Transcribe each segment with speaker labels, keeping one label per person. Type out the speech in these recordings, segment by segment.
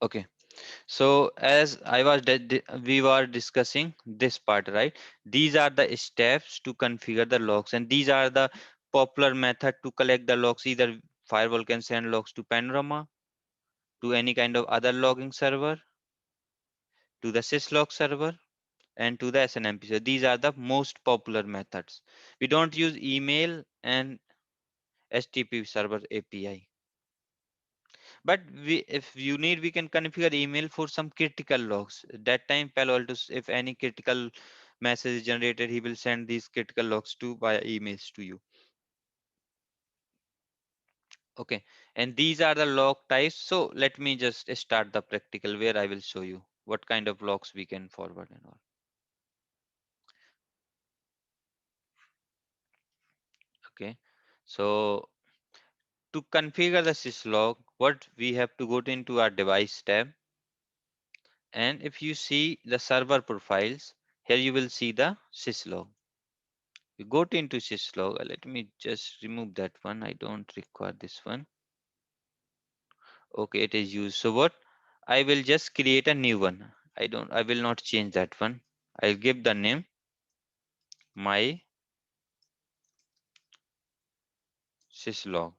Speaker 1: Okay. So as we were discussing this part, right? These are the steps to configure the logs, and these are the popular method to collect the logs. Either firewall can send logs to Panorama, to any kind of other logging server, to the syslog server, and to the SNMP. So these are the most popular methods. We don't use email and HTTP server API. But if you need, we can configure email for some critical logs. That time, Palo Alto, if any critical message is generated, he will send these critical logs to via emails to you. Okay, and these are the log types. So let me just start the practical where I will show you what kind of logs we can forward and all. Okay, so to configure the syslog, what we have to go to into our device tab, and if you see the server profiles, here you will see the syslog. You go to into syslog. Let me just remove that one. I don't require this one. Okay, it is used. So what? I will just create a new one. I will not change that one. I'll give the name my syslog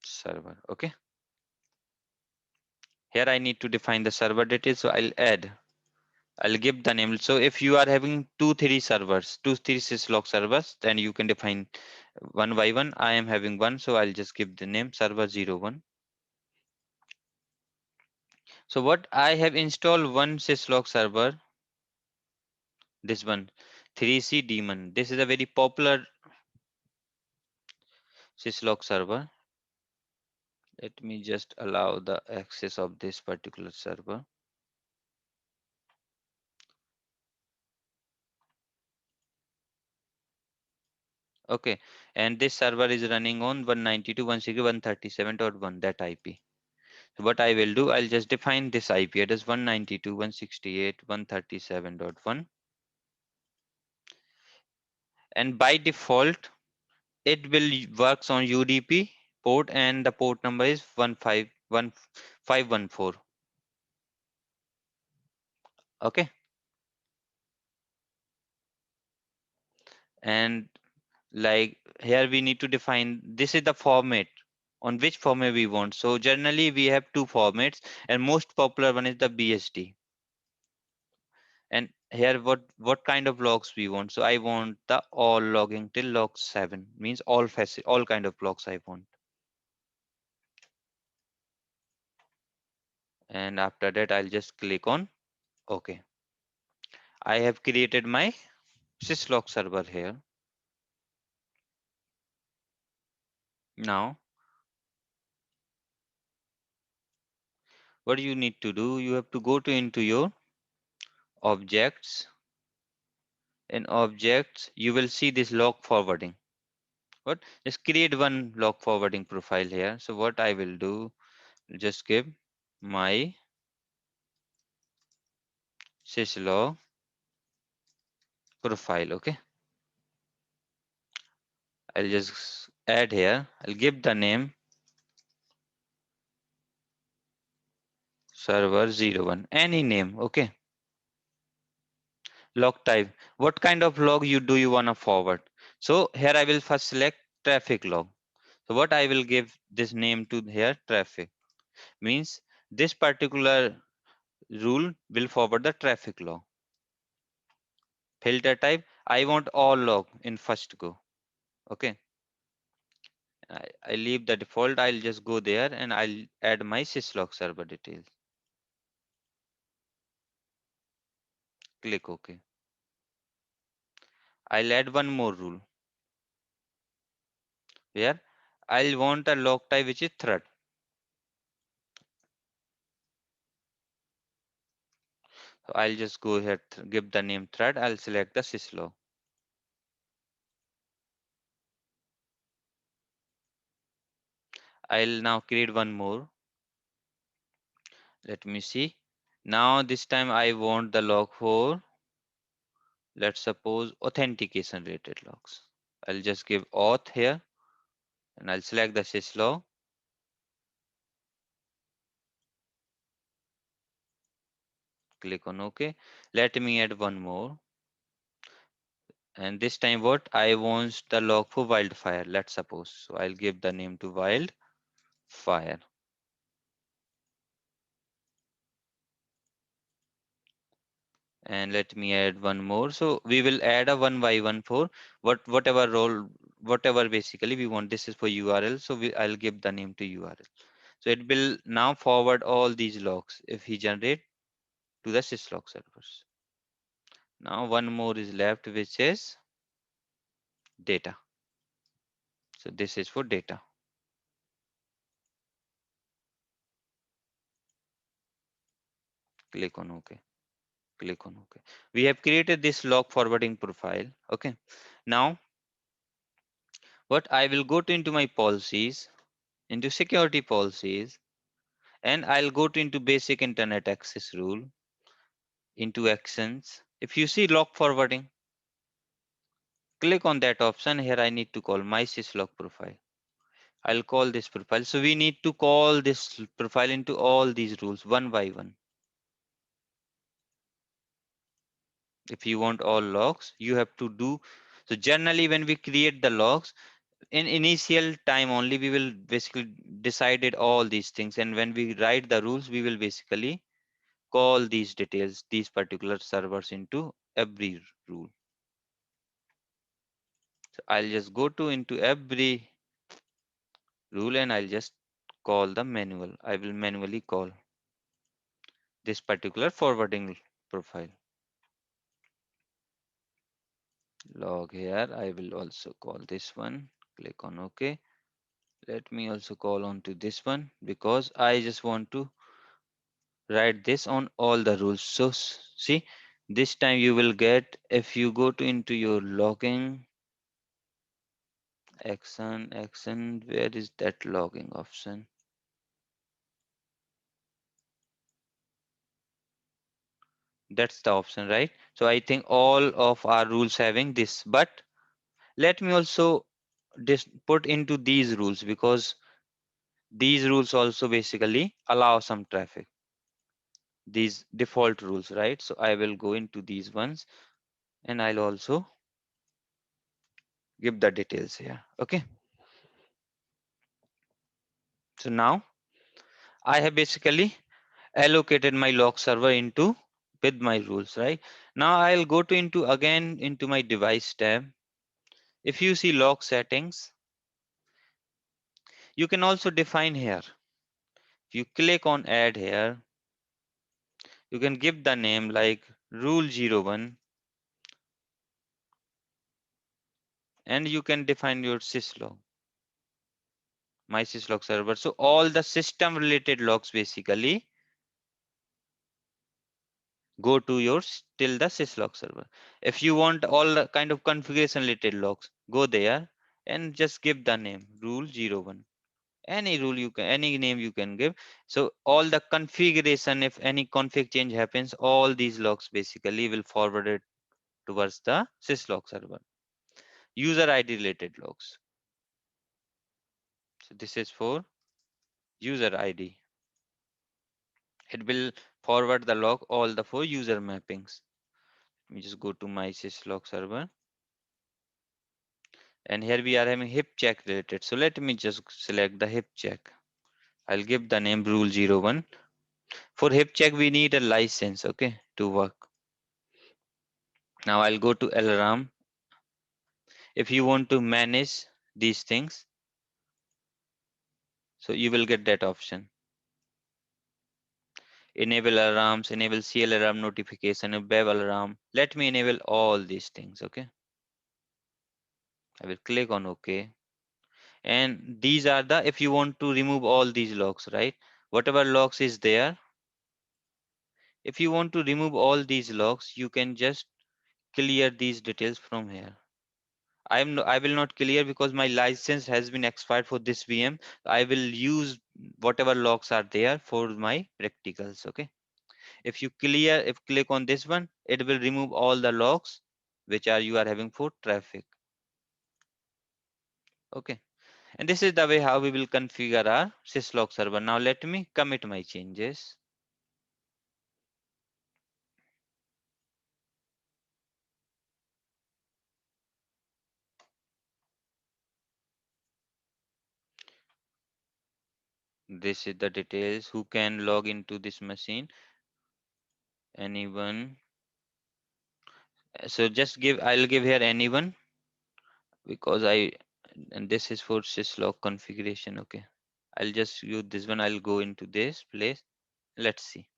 Speaker 1: server. Okay. Here I need to define the server details. So I'll give the name. So if you are having two, three syslog servers, then you can define one by one. I am having one, so I'll just give the name server 01. So what I have installed one syslog server, this one, 3C Daemon. This is a very popular syslog server. Let me just allow the access of this particular server. Okay, and this server is running on 192.168.137.1, that IP. So what I will do, I'll just define this IP address 192.168.137.1, and by default it will works on UDP port, and the port number is 1511514. Okay, and like here we need to define, this is the format on which format we want. So generally we have two formats, and most popular one is the BSD. And here what kind of logs we want. So I want the all logging till log 7, means all kind of logs I want. And after that I'll just click on OK. I have created my syslog server here. Now what you need to do, you have to go to into your objects. In objects you will see this log forwarding. What? Just create one log forwarding profile here. So what I will do, just give my syslog profile. Okay. I'll just add here. I'll give the name server 01. Any name. Okay. Log type. What kind of log you wanna forward? So here I will first select traffic log. So what I will give this name to here, traffic, means this particular rule will forward the traffic log. Filter type, I want all log in first go. Okay. I leave the default. I'll just go there and I'll add my syslog server details. Click OK. I'll add one more rule where I'll want a log type which is thread. So I'll just go here, give the name thread. I'll select the syslog. I'll now create one more. Let me see. Now this time I want the log for, let's suppose, authentication related logs. I'll just give auth here and I'll select the syslog. Click on OK. Let me add one more. And this time what I want the log for wildfire, let's suppose. So I'll give the name to wildfire. And let me add one more. So we will add a one by one for whatever role, whatever basically we want. This is for URL. So I'll give the name to URL. So it will now forward all these logs if he generate to the syslog servers. Now one more is left, which is data. So this is for data. Click on OK. Click on OK. We have created this log forwarding profile. Okay. Now what I will go to into my policies, into security policies, and I'll go to into basic internet access rule, into actions. If you see log forwarding, click on that option. Here I need to call my syslog profile. I'll call this profile. So we need to call this profile into all these rules one by one. If you want all logs, you have to do. So generally when we create the logs, in initial time only we will basically decided all these things, and when we write the rules we will basically call these details, these particular servers into every rule. So I'll just go to into every rule and I'll just call the manual. I will manually call this particular forwarding profile log. Here I will also call this one. Click on OK. Let me also call on to this one because I just want to write this on all the rules. So see, this time you will get, if you go to into your logging action, where is that logging option? That's the option, right? So I think all of our rules having this, but let me also put into these rules because these rules also basically allow some traffic, these default rules, right? So I will go into these ones and I'll also give the details here. Okay. So now I have basically allocated my log server into with my rules, right? Now I'll go to into again into my device tab. If you see log settings, you can also define here. If you click on add here, you can give the name like rule 01 and you can define your syslog, my syslog server. So all the system related logs basically go to your till the syslog server. If you want all the kind of configuration related logs, go there and just give the name rule 01. Any rule you can, any name you can give. So all the configuration, if any config change happens, all these logs basically will forward it towards the syslog server. User ID related logs. So this is for user ID. It will forward the log all the four user mappings. Let me just go to my syslog server. And here we are having hip check related. So let me just select the hip check. I'll give the name rule 01. For hip check, we need a license, okay, to work. Now I'll go to alarm. If you want to manage these things, so you will get that option. Enable alarms, enable CL alarm notification, web alarm. Let me enable all these things, okay. I will click on OK. And these are the, if you want to remove all these logs, right? Whatever logs is there, if you want to remove all these logs, you can just clear these details from here. I will not clear because my license has been expired for this VM. I will use whatever logs are there for my practicals. Okay. If you clear, if click on this one, it will remove all the logs which are you are having for traffic. Okay. And this is the way how we will configure our syslog server. Now let me commit my changes. This is the details. Who can log into this machine? Anyone. So just give, I'll give here anyone, because I, and this is for syslog configuration. Okay. I'll just use this one. I'll go into this place. Let's see.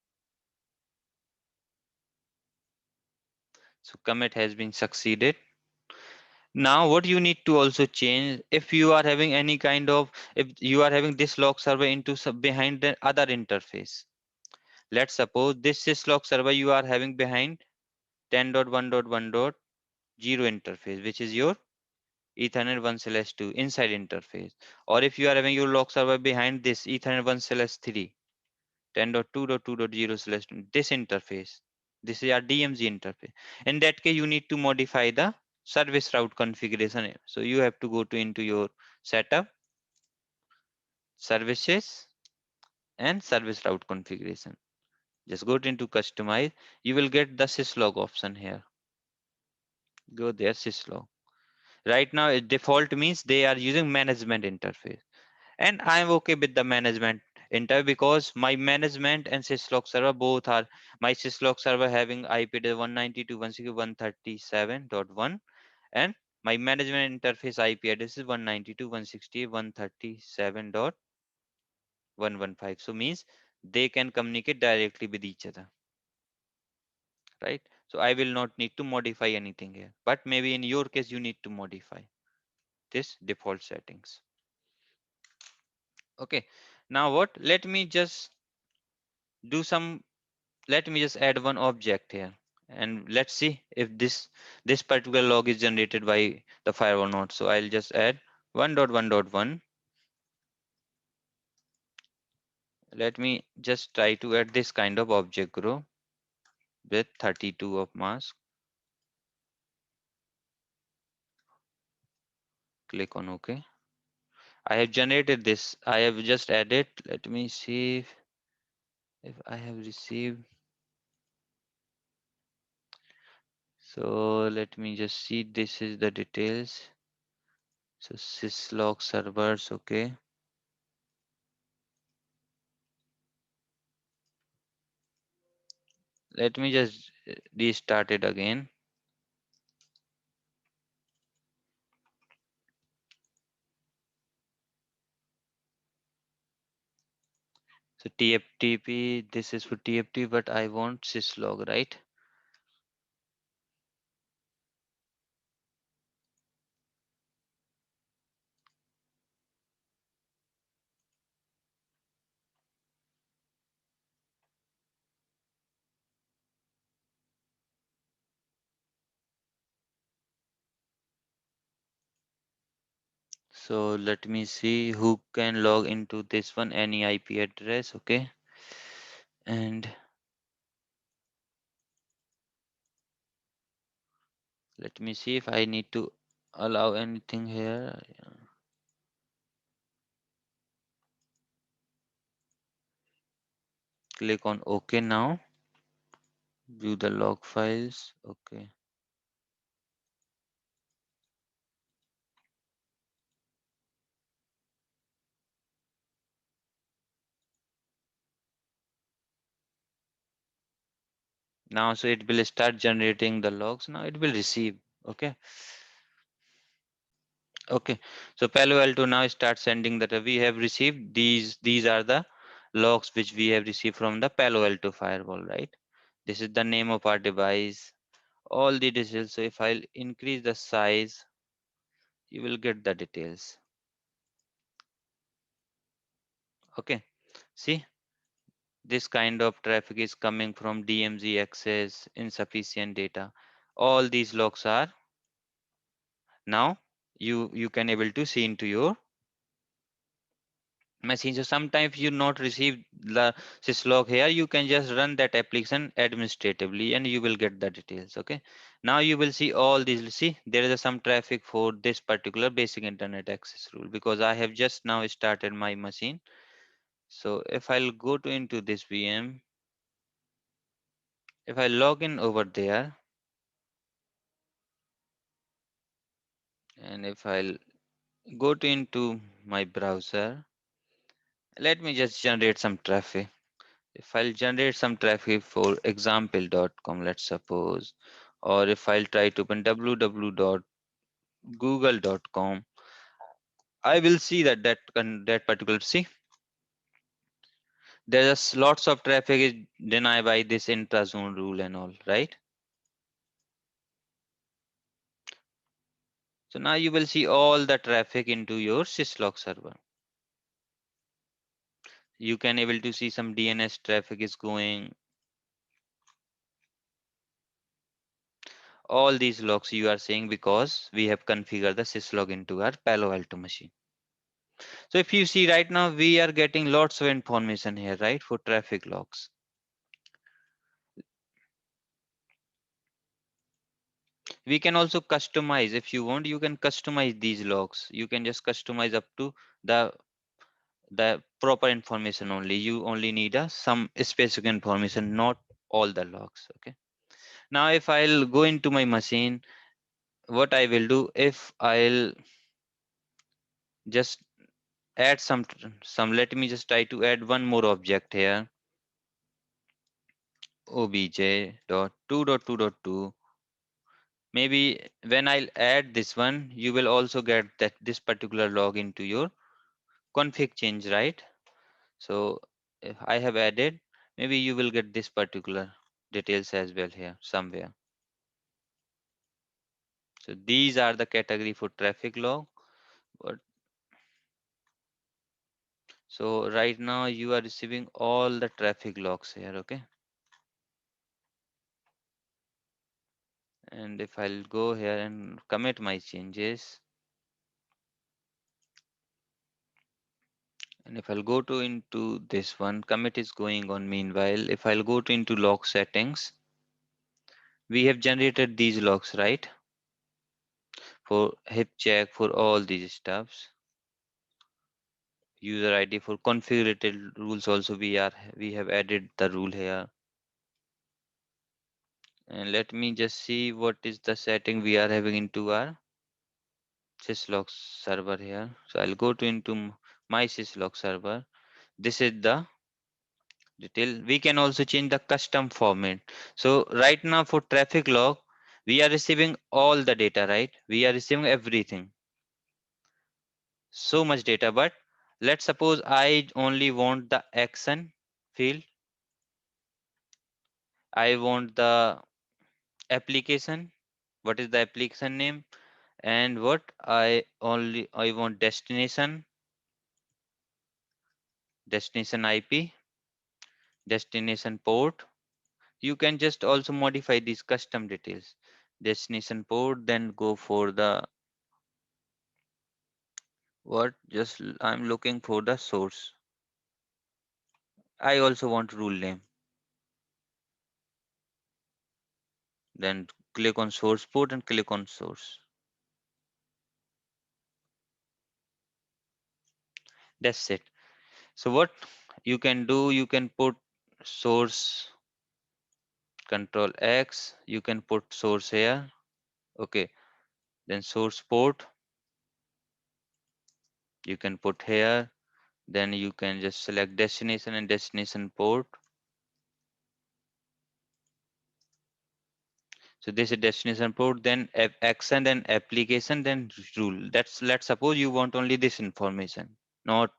Speaker 1: So commit has been succeeded. Now what you need to also change, if you are having any kind of, if you are having this log server into behind the other interface. Let's suppose this syslog server you are having behind 10.1.1.0 interface, which is your Ethernet 1/2 inside interface. Or if you are having your log server behind this Ethernet 1/3 10.2.2.0/2, this interface, this is our DMZ interface. In that case, you need to modify the service route configuration. So you have to go to into your setup, services, and service route configuration. Just go to into customize. You will get the syslog option here. Go there, syslog. Right now, it default means they are using management interface, and I'm okay with the management interface because my management and syslog server both are, my syslog server having IP address 192.168.137.1, and my management interface IP address is 192.168.137.115. So means they can communicate directly with each other, right? So I will not need to modify anything here, but maybe in your case you need to modify this default settings. Okay. Now what? Let me just do some, let me just add one object here, and let's see if this particular log is generated by the firewall node. So I'll just add 1.1.1. Let me just try to add this kind of object group with 32 of mask. Click on OK. I have generated this. I have just added. Let me see if I have received. So let me just see. This is the details. So syslog servers. Okay. Let me just restart it again. So TFTP, this is for TFTP, but I want syslog, right? So let me see who can log into this one, any IP address, okay? And let me see if I need to allow anything here. Click on OK now. View the log files. Okay. Now, so it will start generating the logs. Now it will receive. Okay. Okay. So Palo Alto now start sending that we have received these are the logs which we have received from the Palo Alto firewall, right? This is the name of our device, all the details. So if I'll increase the size, you will get the details. Okay. See, this kind of traffic is coming from DMZ access, insufficient data. All these logs are now you can able to see into your machine. So sometimes you not receive the syslog here, you can just run that application administratively and you will get the details. Okay. Now you will see all these. See, there is some traffic for this particular basic internet access rule because I have just now started my machine. So if I'll go to into this VM, if I log in over there, and if I'll go to into my browser Let me just generate some traffic. If I'll generate some traffic for example.com, let's suppose, or if I'll try to open www.google.com, I will see that particular, see, there's lots of traffic is denied by this intrazone rule and all, right? So now you will see all the traffic into your syslog server. You can able to see some DNS traffic is going. All these logs you are seeing because we have configured the syslog into our Palo Alto machine. So if you see right now, we are getting lots of information here, right, for traffic logs. We can also customize if you want. You can customize these logs. You can just customize up to the the proper information only. You only need some specific information, not all the logs. Okay. Now, if I'll go into my machine, what I will do, if I'll just add some, let me just try to add one more object here, obj.2.2.2. Maybe when I'll add this one, you will also get that this particular log into your config change, right? So if I have added, maybe you will get this particular details as well here somewhere. So these are the category for traffic log. But so right now you are receiving all the traffic logs here, okay? And if I'll go here and commit my changes, and if I'll go to into this one, commit is going on meanwhile. If I'll go to into log settings, we have generated these logs, right? For hip check, for all these stuffs. User ID for configurated rules also we have added the rule here. And let me just see what is the setting we are having into our syslog server here. So I'll go to into my syslog server. This is the detail. We can also change the custom format. So right now for traffic log, we are receiving all the data, right? We are receiving everything. So much data, but let's suppose I only want the action field. I want the application. What is the application name? And what I want destination IP, destination port. You can just also modify these custom details. Destination port, then go for the what? Just I'm looking for the source. I also want rule name. Then click on source port and click on source. That's it. So what you can do, you can put source control X, you can put source here. Okay. Then source port, you can put here. Then you can just select destination and destination port. So this is destination port, then action, then application, then rule. That's, let's suppose you want only this information, not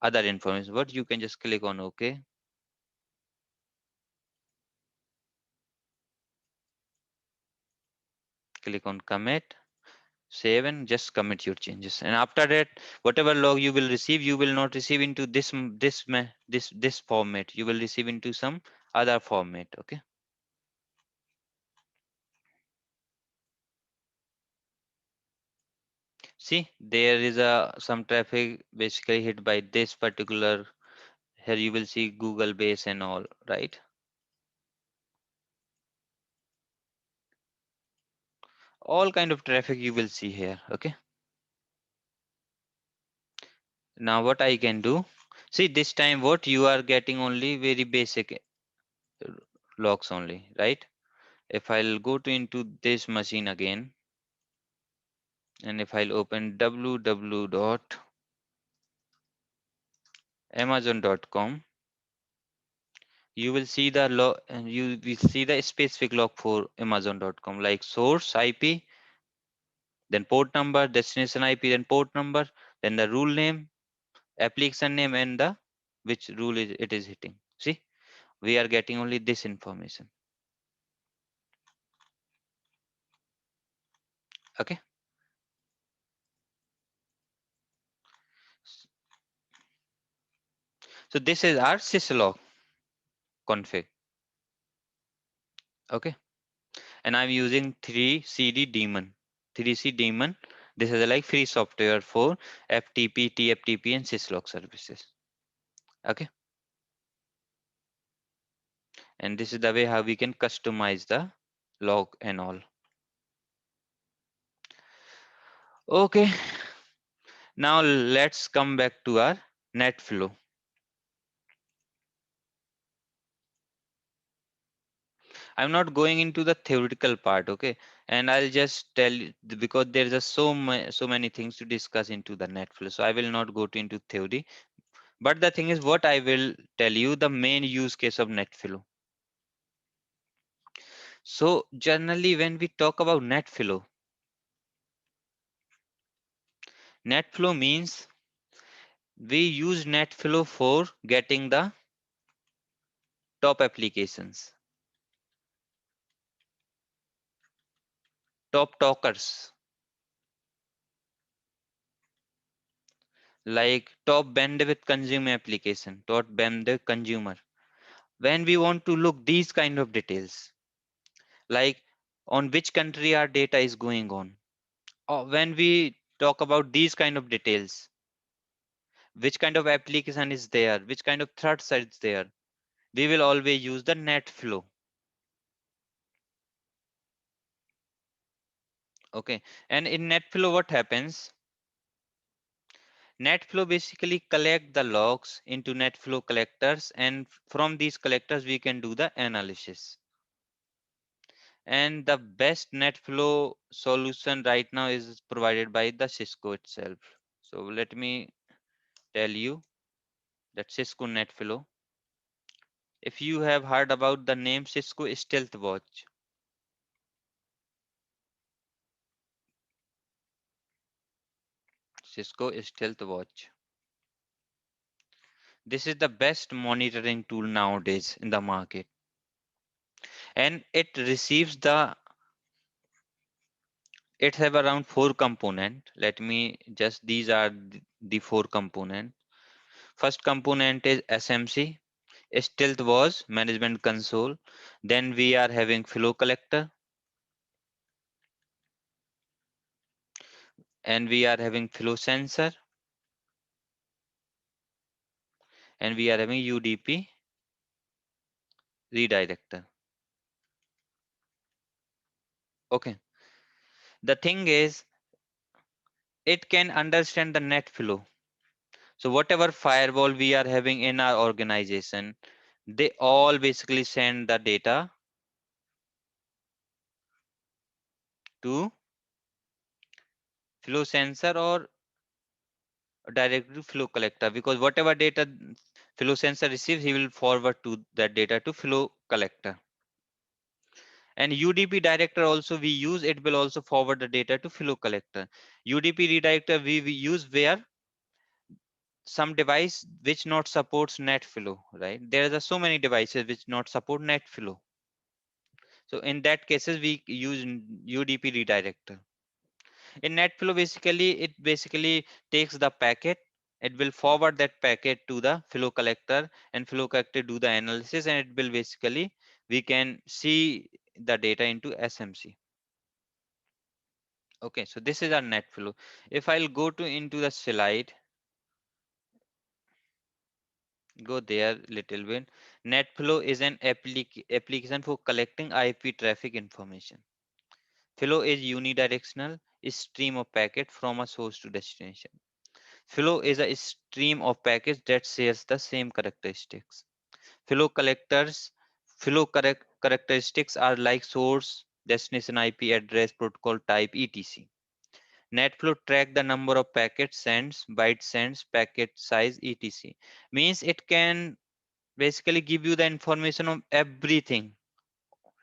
Speaker 1: other information. But you can just click on OK, click on commit, save, and just commit your changes. And after that, whatever log you will receive, you will not receive into this format. You will receive into some other format. Okay. See, there is a some traffic basically hit by this particular. Here you will see Google base and all, right? All kind of traffic you will see here. Okay. Now what I can do, see this time what you are getting only very basic logs only, right? If I'll go to into this machine again, and if I'll open www Amazon.com, you will see the log, and you will see the specific log for Amazon.com, like source IP, then port number, destination IP, then port number, then the rule name, application name, and the which rule it is hitting. See, we are getting only this information. Okay. So this is our syslog config. Okay. And I'm using 3CD daemon. 3C daemon. This is like free software for FTP, TFTP, and syslog services. Okay. And this is the way how we can customize the log and all. Okay. Now let's come back to our NetFlow. I'm not going into the theoretical part, okay? And I'll just tell you because there's just so many things to discuss into the NetFlow. So I will not go to into theory. But the thing is, what I will tell you the main use case of NetFlow. So generally, when we talk about NetFlow means we use NetFlow for getting the top applications, top talkers, like top bandwidth consumer application, top bandwidth consumer. When we want to look these kind of details, like on which country our data is going on, or when we talk about these kind of details, which kind of application is there, which kind of threats is there, we will always use the NetFlow. Okay. And in NetFlow, what happens? NetFlow basically collect the logs into NetFlow collectors, and from these collectors we can do the analysis. And the best NetFlow solution right now is provided by the Cisco itself. So let me tell you that Cisco NetFlow. If you have heard about the name Cisco Stealth Watch, Cisco Stealth Watch. This is the best monitoring tool nowadays in the market, and it have around 4 component. Let me just these are the 4 component. First component is SMC, Stealth was management console. Then we are having flow collector, and we are having flow sensor, and we are having UDP redirector. Okay. The thing is, it can understand the net flow. So whatever firewall we are having in our organization, they all basically send the data to flow sensor or directly flow collector, because whatever data flow sensor receives, he will forward to that data to flow collector. And UDP director also we use, it will also forward the data to flow collector. UDP redirector we use where some device which not supports NetFlow, right? There are so many devices which not support NetFlow. So in that cases, we use UDP redirector. In NetFlow, basically, it basically takes the packet. It will forward that packet to the flow collector, and flow collector do the analysis, and it will basically, we can see the data into SMC. Okay, so this is our NetFlow. If I'll go to into the slide, go there little bit. NetFlow is an application for collecting IP traffic information. Flow is unidirectional stream of packet from a source to destination. Flow is a stream of packets that shares the same characteristics. Flow collectors, characteristics are like source, destination IP address, protocol type, etc. NetFlow track the number of packets sends, byte sends, packet size, etc. Means it can basically give you the information of everything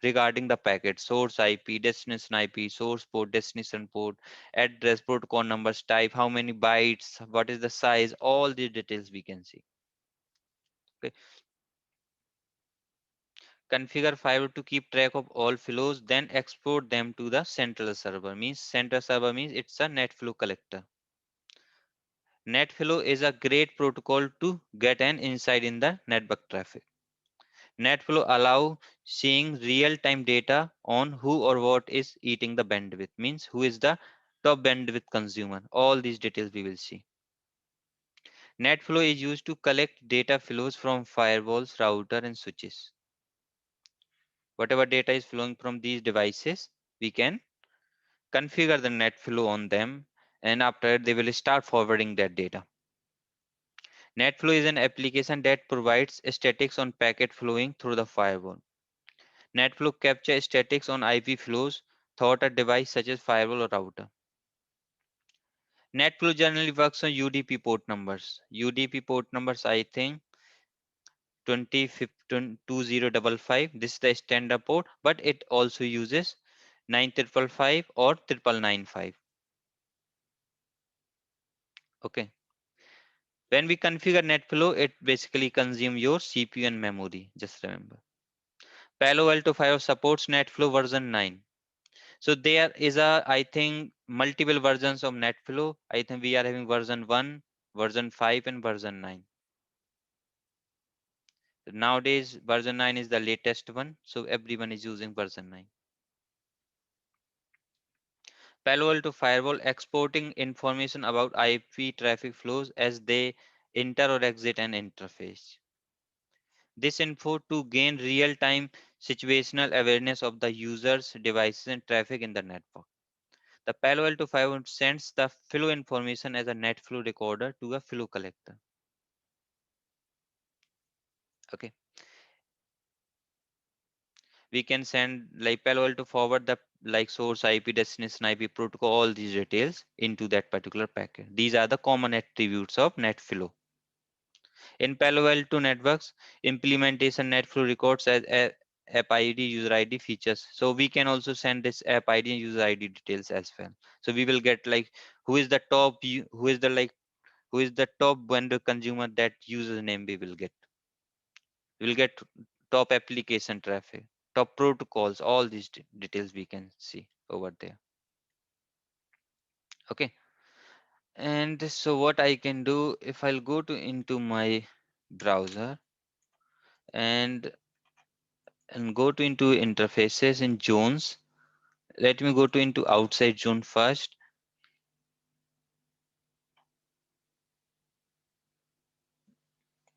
Speaker 1: regarding the packet: source IP, destination IP, source port, destination port, address, protocol numbers, type, how many bytes, what is the size, all the details we can see. Okay. Configure Fiverr to keep track of all flows, then export them to the central server. Means central server means it's a NetFlow collector. NetFlow is a great protocol to get an insight in the network traffic. NetFlow allow seeing real-time data on who or what is eating the bandwidth. Means who is the top bandwidth consumer. All these details we will see. NetFlow is used to collect data flows from firewalls, router, and switches. Whatever data is flowing from these devices, we can configure the NetFlow on them, and after they will start forwarding that data. NetFlow is an application that provides statistics on packet flowing through the firewall. NetFlow captures statistics on IP flows through a device such as firewall or router. NetFlow generally works on UDP port numbers. UDP port numbers, I think 2055. This is the standard port, but it also uses 9555 or 9995. Okay. When we configure NetFlow, it basically consumes your CPU and memory. Just remember. Palo Alto 5 supports NetFlow version 9. So there is I think, multiple versions of NetFlow. I think we are having version 1, version 5, and version 9. Nowadays, version 9 is the latest one. So everyone is using version 9. Palo Alto Firewall exporting information about IP traffic flows as they enter or exit an interface. This info to gain real-time situational awareness of the users, devices, and traffic in the network. The Palo Alto 5 sends the flow information as a NetFlow recorder to a flow collector. Okay, we can send like Palo Alto forward the like source IP, destination IP, protocol, all these details into that particular packet. These are the common attributes of NetFlow. In Palo Alto Networks, implementation NetFlow records as app ID, user ID features. So we can also send this app ID and user ID details as well. So we will get like who is the top, who is the like who is the top vendor consumer, that username we will get. We will get top application traffic, top protocols, all these details we can see over there. Okay. And so what I can do, if I'll go to into my browser and go to into interfaces in zones. Let me go to into outside zone first.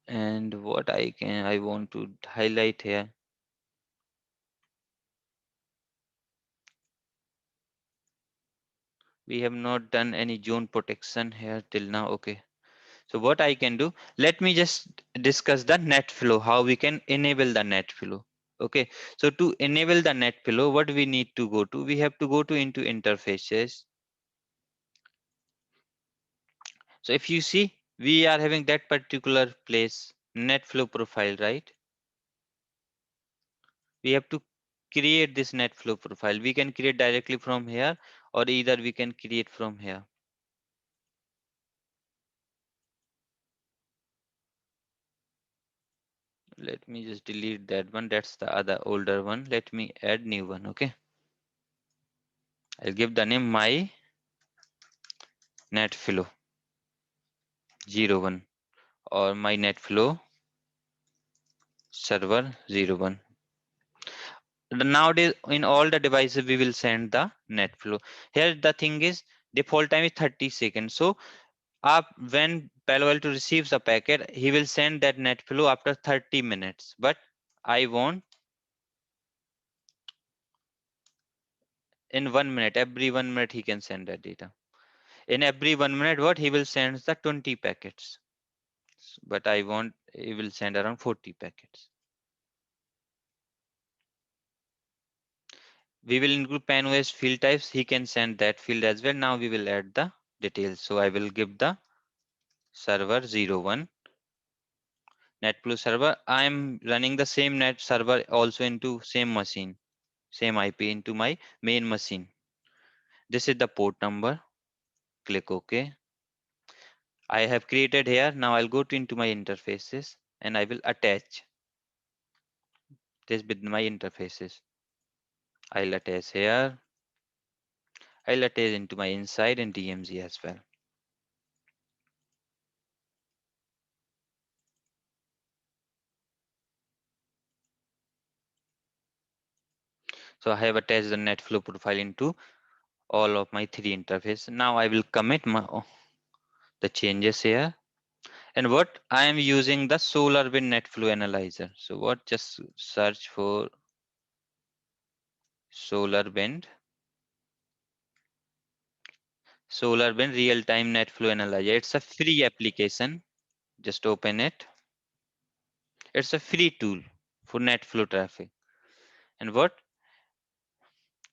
Speaker 1: And what I want to highlight here. We have not done any zone protection here till now. Okay. So what I can do, let me just discuss the net flow, how we can enable the net flow. Okay. So to enable the net flow, what we need to go to, we have to go to into interfaces. So if you see, we are having that particular place, net flow profile, right? We have to create this net flow profile. We can create directly from here, or either we can create from here. Let me just delete that one. That's the other older one. Let me add new one. Okay. I'll give the name my net flow 01 or my net flow server 01. Nowadays in all the devices we will send the net flow. Here the thing is, default time is 30 seconds. So up when Palo Alto receives a packet, he will send that net flow after 30 minutes. But I want in 1 minute, every 1 minute he can send that data. In every 1 minute, what he will send the 20 packets. But I want he will send around 40 packets. we will include PanOS field types. He can send that field as well. Now we will add the details. So I will give the server 01 NetFlow server. I am running the same net server also into same machine, same IP into my main machine. This is the port number. Click OK. I have created here. Now I'll go to into my interfaces and I will attach this with my interfaces. I'll attach here. I'll attach into my inside and DMZ as well. So I have attached the NetFlow profile into all of my three interfaces. Now I will commit the changes here. And what I am using the SolarWind NetFlow analyzer. So what, just search for SolarWind, SolarWind real-time NetFlow analyzer. It's a free application. Just open it. It's a free tool for NetFlow traffic. And what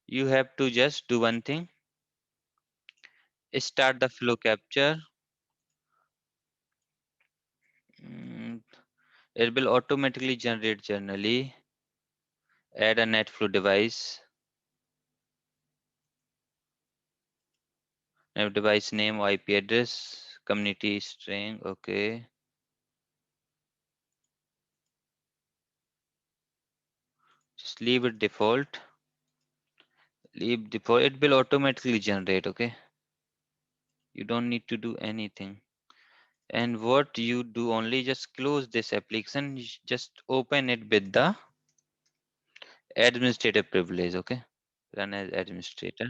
Speaker 1: you have to just do one thing, start the flow capture. Mm, It will automatically generate journally. Add a NetFlow device. Device name, IP address, community string. Okay. Just leave it default. Leave default. It will automatically generate. Okay. You don't need to do anything. And what you do, only just close this application. Just open it with the administrative privilege. Okay. Run as administrator.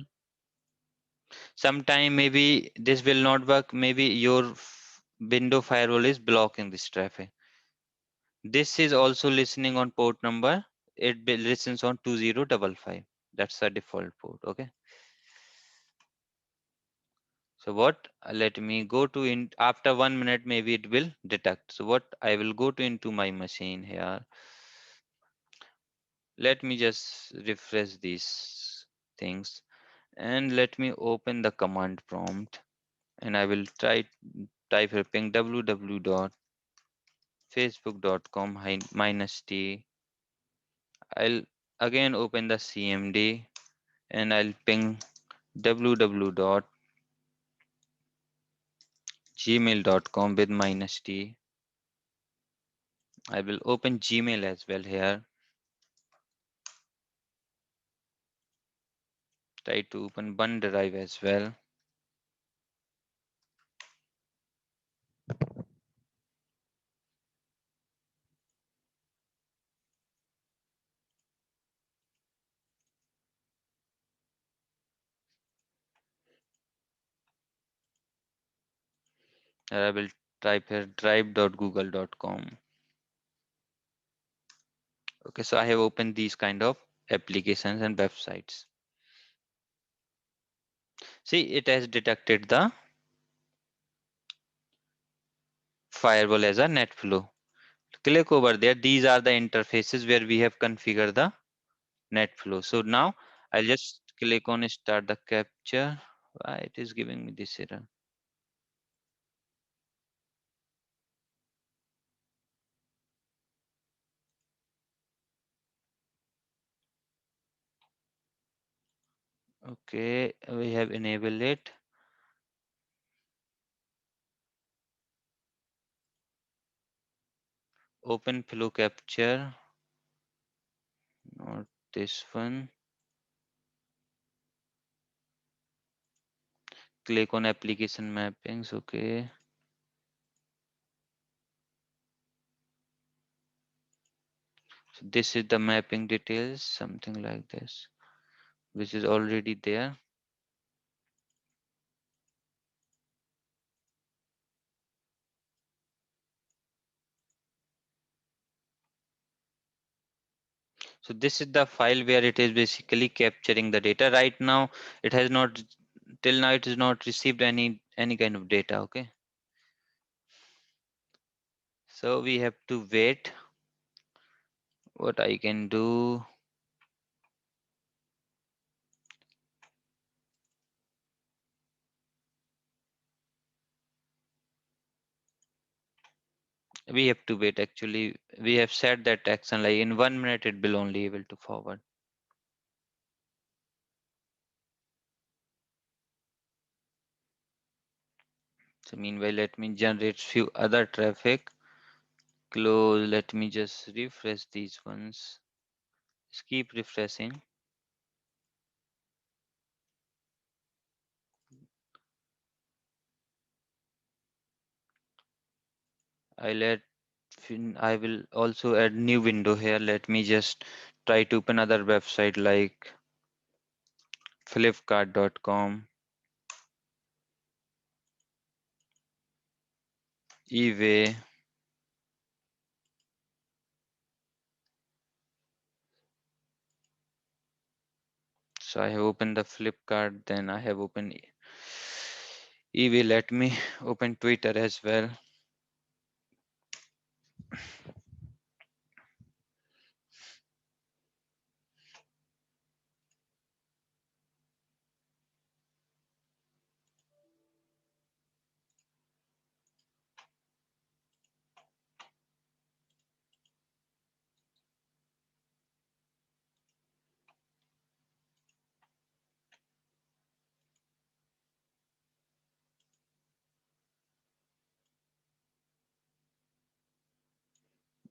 Speaker 1: Sometime maybe this will not work. Maybe your window firewall is blocking this traffic. This is also listening on port number. Listens on 2055. That's the default port. Okay. So what? Let me go to in after 1 minute. Maybe it will detect. So what? I will go to into my machine here. Let me just refresh these things and let me open the command prompt and I will try type here ping www.facebook.com minus t. I'll again open the CMD and I'll ping www.gmail.com with minus t. I will open Gmail as well here. Try to open OneDrive as well. I will type here drive.google.com. Okay, so I have opened these kind of applications and websites. See, it has detected the firewall as a NetFlow. Click over there. These are the interfaces where we have configured the NetFlow. So now I'll just click on start the capture. Why it is giving me this error? Okay, we have enabled it. Open flow capture. Not this one. Click on application mappings. Okay. So this is the mapping details, something like this, which is already there. So this is the file where it is basically capturing the data. Right now, it has not, till now, it has not received any kind of data. Okay. So we have to wait. What I can do, We have to wait. Actually, we have set that action like in 1 minute it will only able to forward. So meanwhile, let me generate few other traffic. Close. Let me just refresh these ones. Just keep refreshing. I let I will also add new window here. Let me just try to open other website like flipkart.com, eBay. So I have opened the Flipkart, then I have opened eBay. Let me open Twitter as well.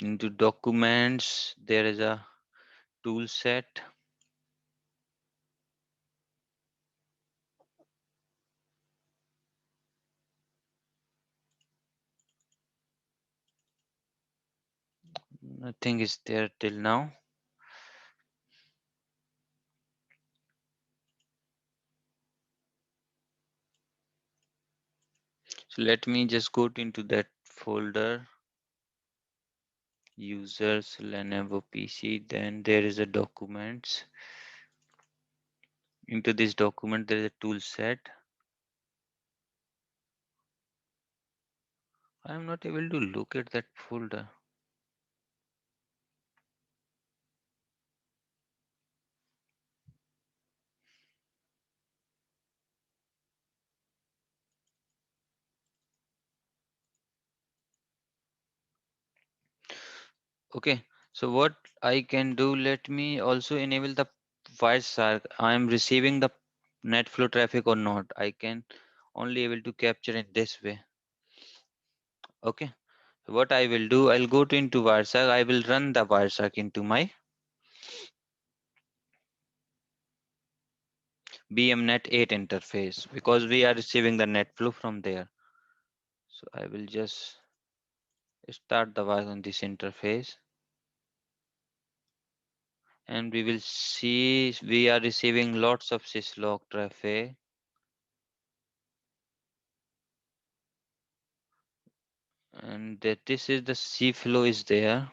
Speaker 1: Into documents, there is a tool set. Nothing is there till now. So let me just go into that folder, users, Lenovo PC. Then there is a documents. Into this document, there is a tool set. I am not able to look at that folder. Okay, so what I can do, let me also enable the Wireshark. I am receiving the net flow traffic or not. I can only able to capture it this way. Okay, so what I will do, I'll go to into Wireshark. I will run the Wireshark into my BMNet 8 interface because we are receiving the net flow from there. So I will just start the work on this interface, and we will see we are receiving lots of syslog traffic, and that this is the C flow is there.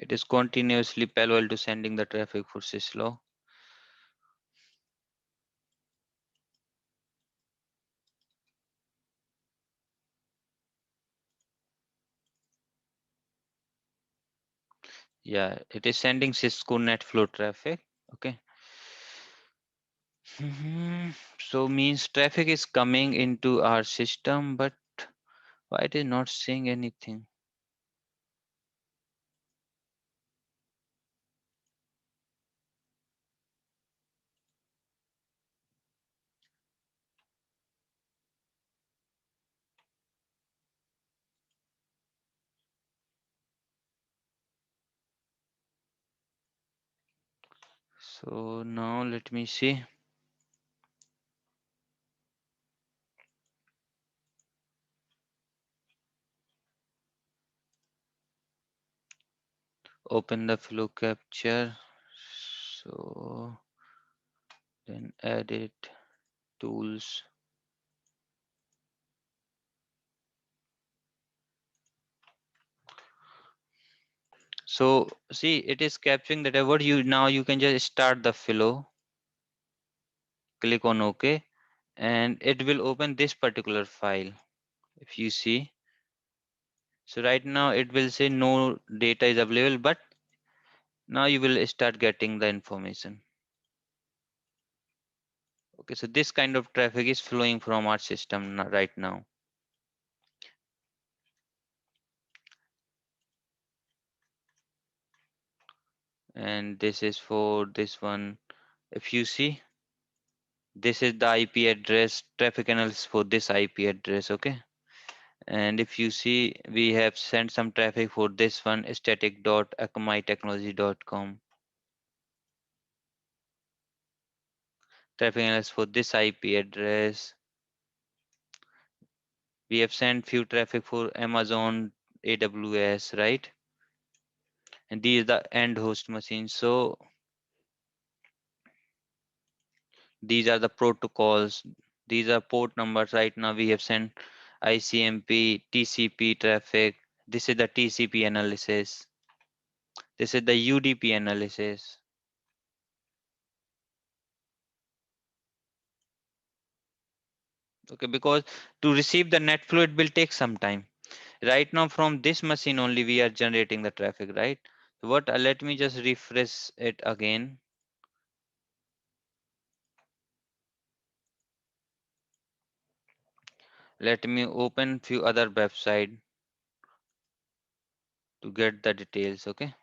Speaker 1: It is continuously Palo Alto sending the traffic for syslog. Yeah, it is sending Cisco net flow traffic. Okay. So means traffic is coming into our system, but why it is not saying anything? So now let me see. Open the flow capture. So then edit tools. So see, it is capturing that what you now you can just start the flow, click on OK, and it will open this particular file. If you see, so right now it will say no data is available, but Now you will start getting the information. Okay, so this kind of traffic is flowing from our system right now. And this is for this one. If you see, this is the IP address, traffic analysis for this IP address. Okay. And if you see, we have sent some traffic for this one, static.akamai-technology.com. Traffic analysis for this IP address. We have sent few traffic for Amazon AWS, right? And these are the end host machines. So these are the protocols. These are port numbers. Right now we have sent ICMP, TCP traffic. This is the TCP analysis. This is the UDP analysis. Okay, because to receive the net flow, it will take some time. Right now, from this machine only, we are generating the traffic, right? So what? Let me just refresh it again. Let me open few other website to get the details. Okay,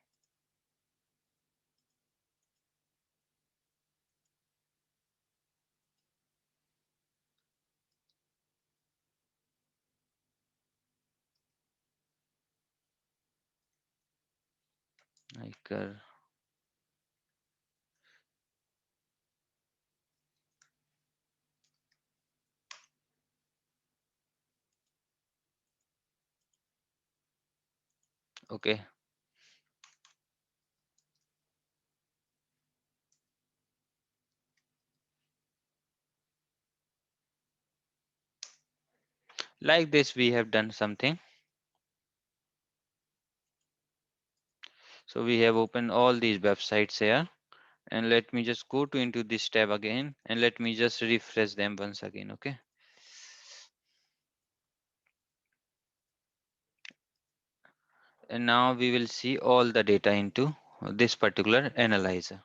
Speaker 1: like okay, like this we have done something. So we have opened all these websites here, and let me just go to into this tab again, and let me just refresh them once again. Okay, and now we will see all the data into this particular analyzer.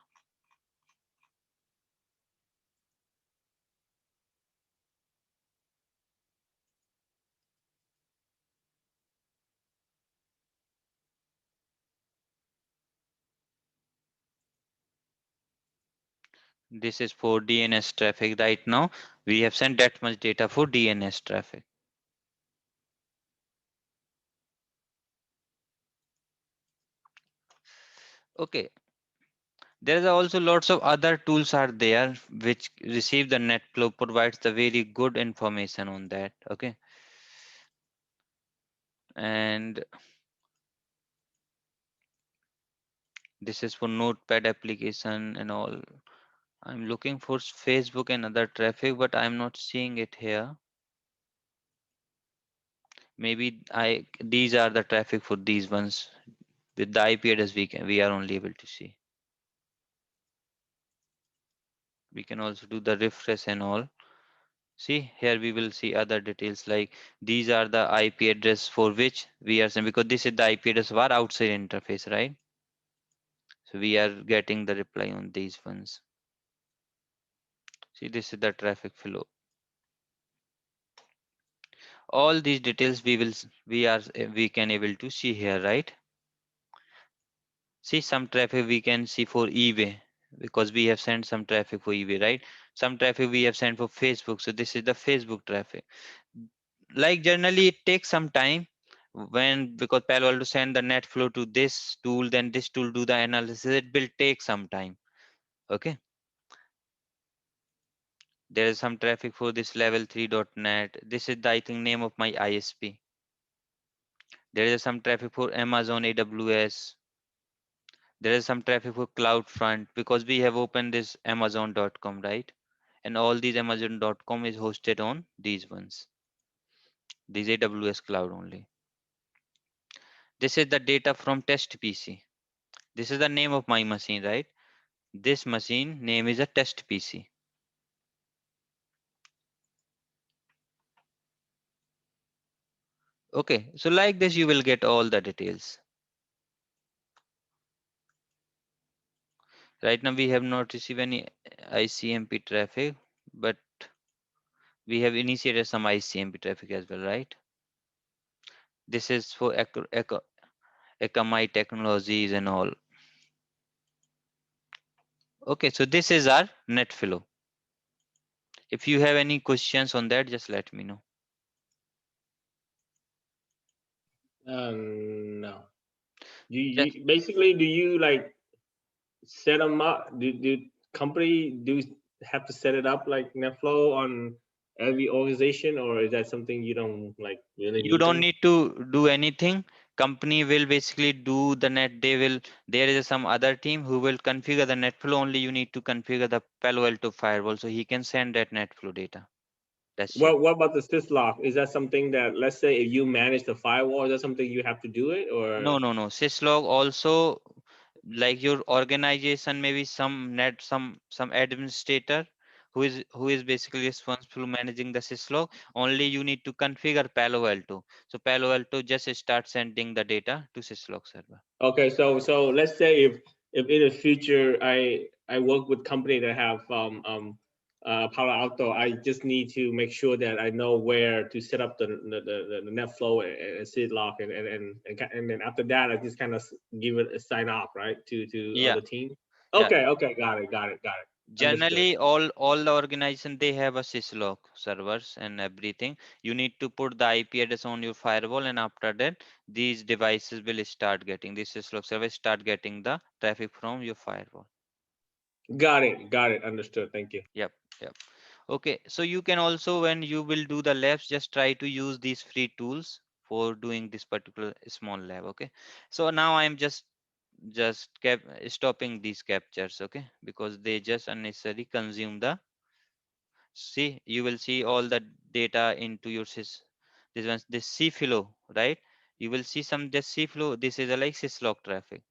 Speaker 1: This is for DNS traffic. Right now we have sent that much data for DNS traffic. Okay, there are also lots of other tools are there which receive the net flow, provides the very good information on that. Okay, and this is for notepad application and all. I'm looking for Facebook and other traffic, but I'm not seeing it here. Maybe I these are the traffic for these ones. With the IP address we are only able to see. We can also do the refresh and all. See here we will see other details like these are the IP address for which we are sending, because this is the IP address of our outside interface, right? So we are getting the reply on these ones. See, this is the traffic flow. All these details we can able to see here, right? See, some traffic we can see for eBay because we have sent some traffic for eBay, right? Some traffic we have sent for Facebook. So this is the Facebook traffic. Like generally it takes some time when, because Palo Alto send the net flow to this tool, then this tool do the analysis. It will take some time. Okay. There is some traffic for this level3.net. This is the I think name of my ISP. There is some traffic for Amazon AWS. There is some traffic for CloudFront because we have opened this Amazon.com, right? And all these Amazon.com is hosted on these ones, these AWS cloud only. This is the data from test PC. This is the name of my machine, right? This machine name is a test PC. Okay, so like this, you will get all the details. Right now we have not received any ICMP traffic, but we have initiated some ICMP traffic as well, right? This is for Akamai technologies and all. Okay, so this is our net flow. If you have any questions on that, just let me know.
Speaker 2: No. Do
Speaker 1: Just
Speaker 2: you basically do you like set them up? Do company do have to set it up like NetFlow on every organization, or is that something you don't like really
Speaker 1: you
Speaker 2: need
Speaker 1: don't
Speaker 2: to?
Speaker 1: need to do anything. Company will basically do the net. There is some other team who will configure the net flow. Only you need to configure the Palo Alto firewall so he can send that net flow data. That's it.
Speaker 2: What about the syslog? Is that something that, let's say, if you manage the firewall, is that something you have to do it,
Speaker 1: No,
Speaker 2: or?
Speaker 1: no, no. Syslog also, like your organization, maybe some administrator who is basically responsible managing the syslog. Only you need to configure Palo Alto. So Palo Alto just start sending the data to syslog server.
Speaker 2: Okay, so let's say if in the future I work with company that have Palo Alto, I just need to make sure that I know where to set up the NetFlow and syslog, and then after that I just kind of give it a sign off, right, to
Speaker 1: Yeah,
Speaker 2: other team.
Speaker 1: yeah.
Speaker 2: Okay, got it. Understood.
Speaker 1: Generally, all the organization they have a syslog servers and everything. You need to put the IP address on your firewall, and after that, these devices will start getting this syslog service start getting the traffic from your firewall.
Speaker 2: Got it. Understood. Thank you.
Speaker 1: Yep, yep. Okay, so you can also when you will do the labs, just try to use these free tools for doing this particular small lab. Okay, so now I'm just kept stopping these captures. Okay, because they just unnecessarily consume the. See, you will see all the data into your this one, this C flow, right? You will see some just C flow. This is a like syslog traffic,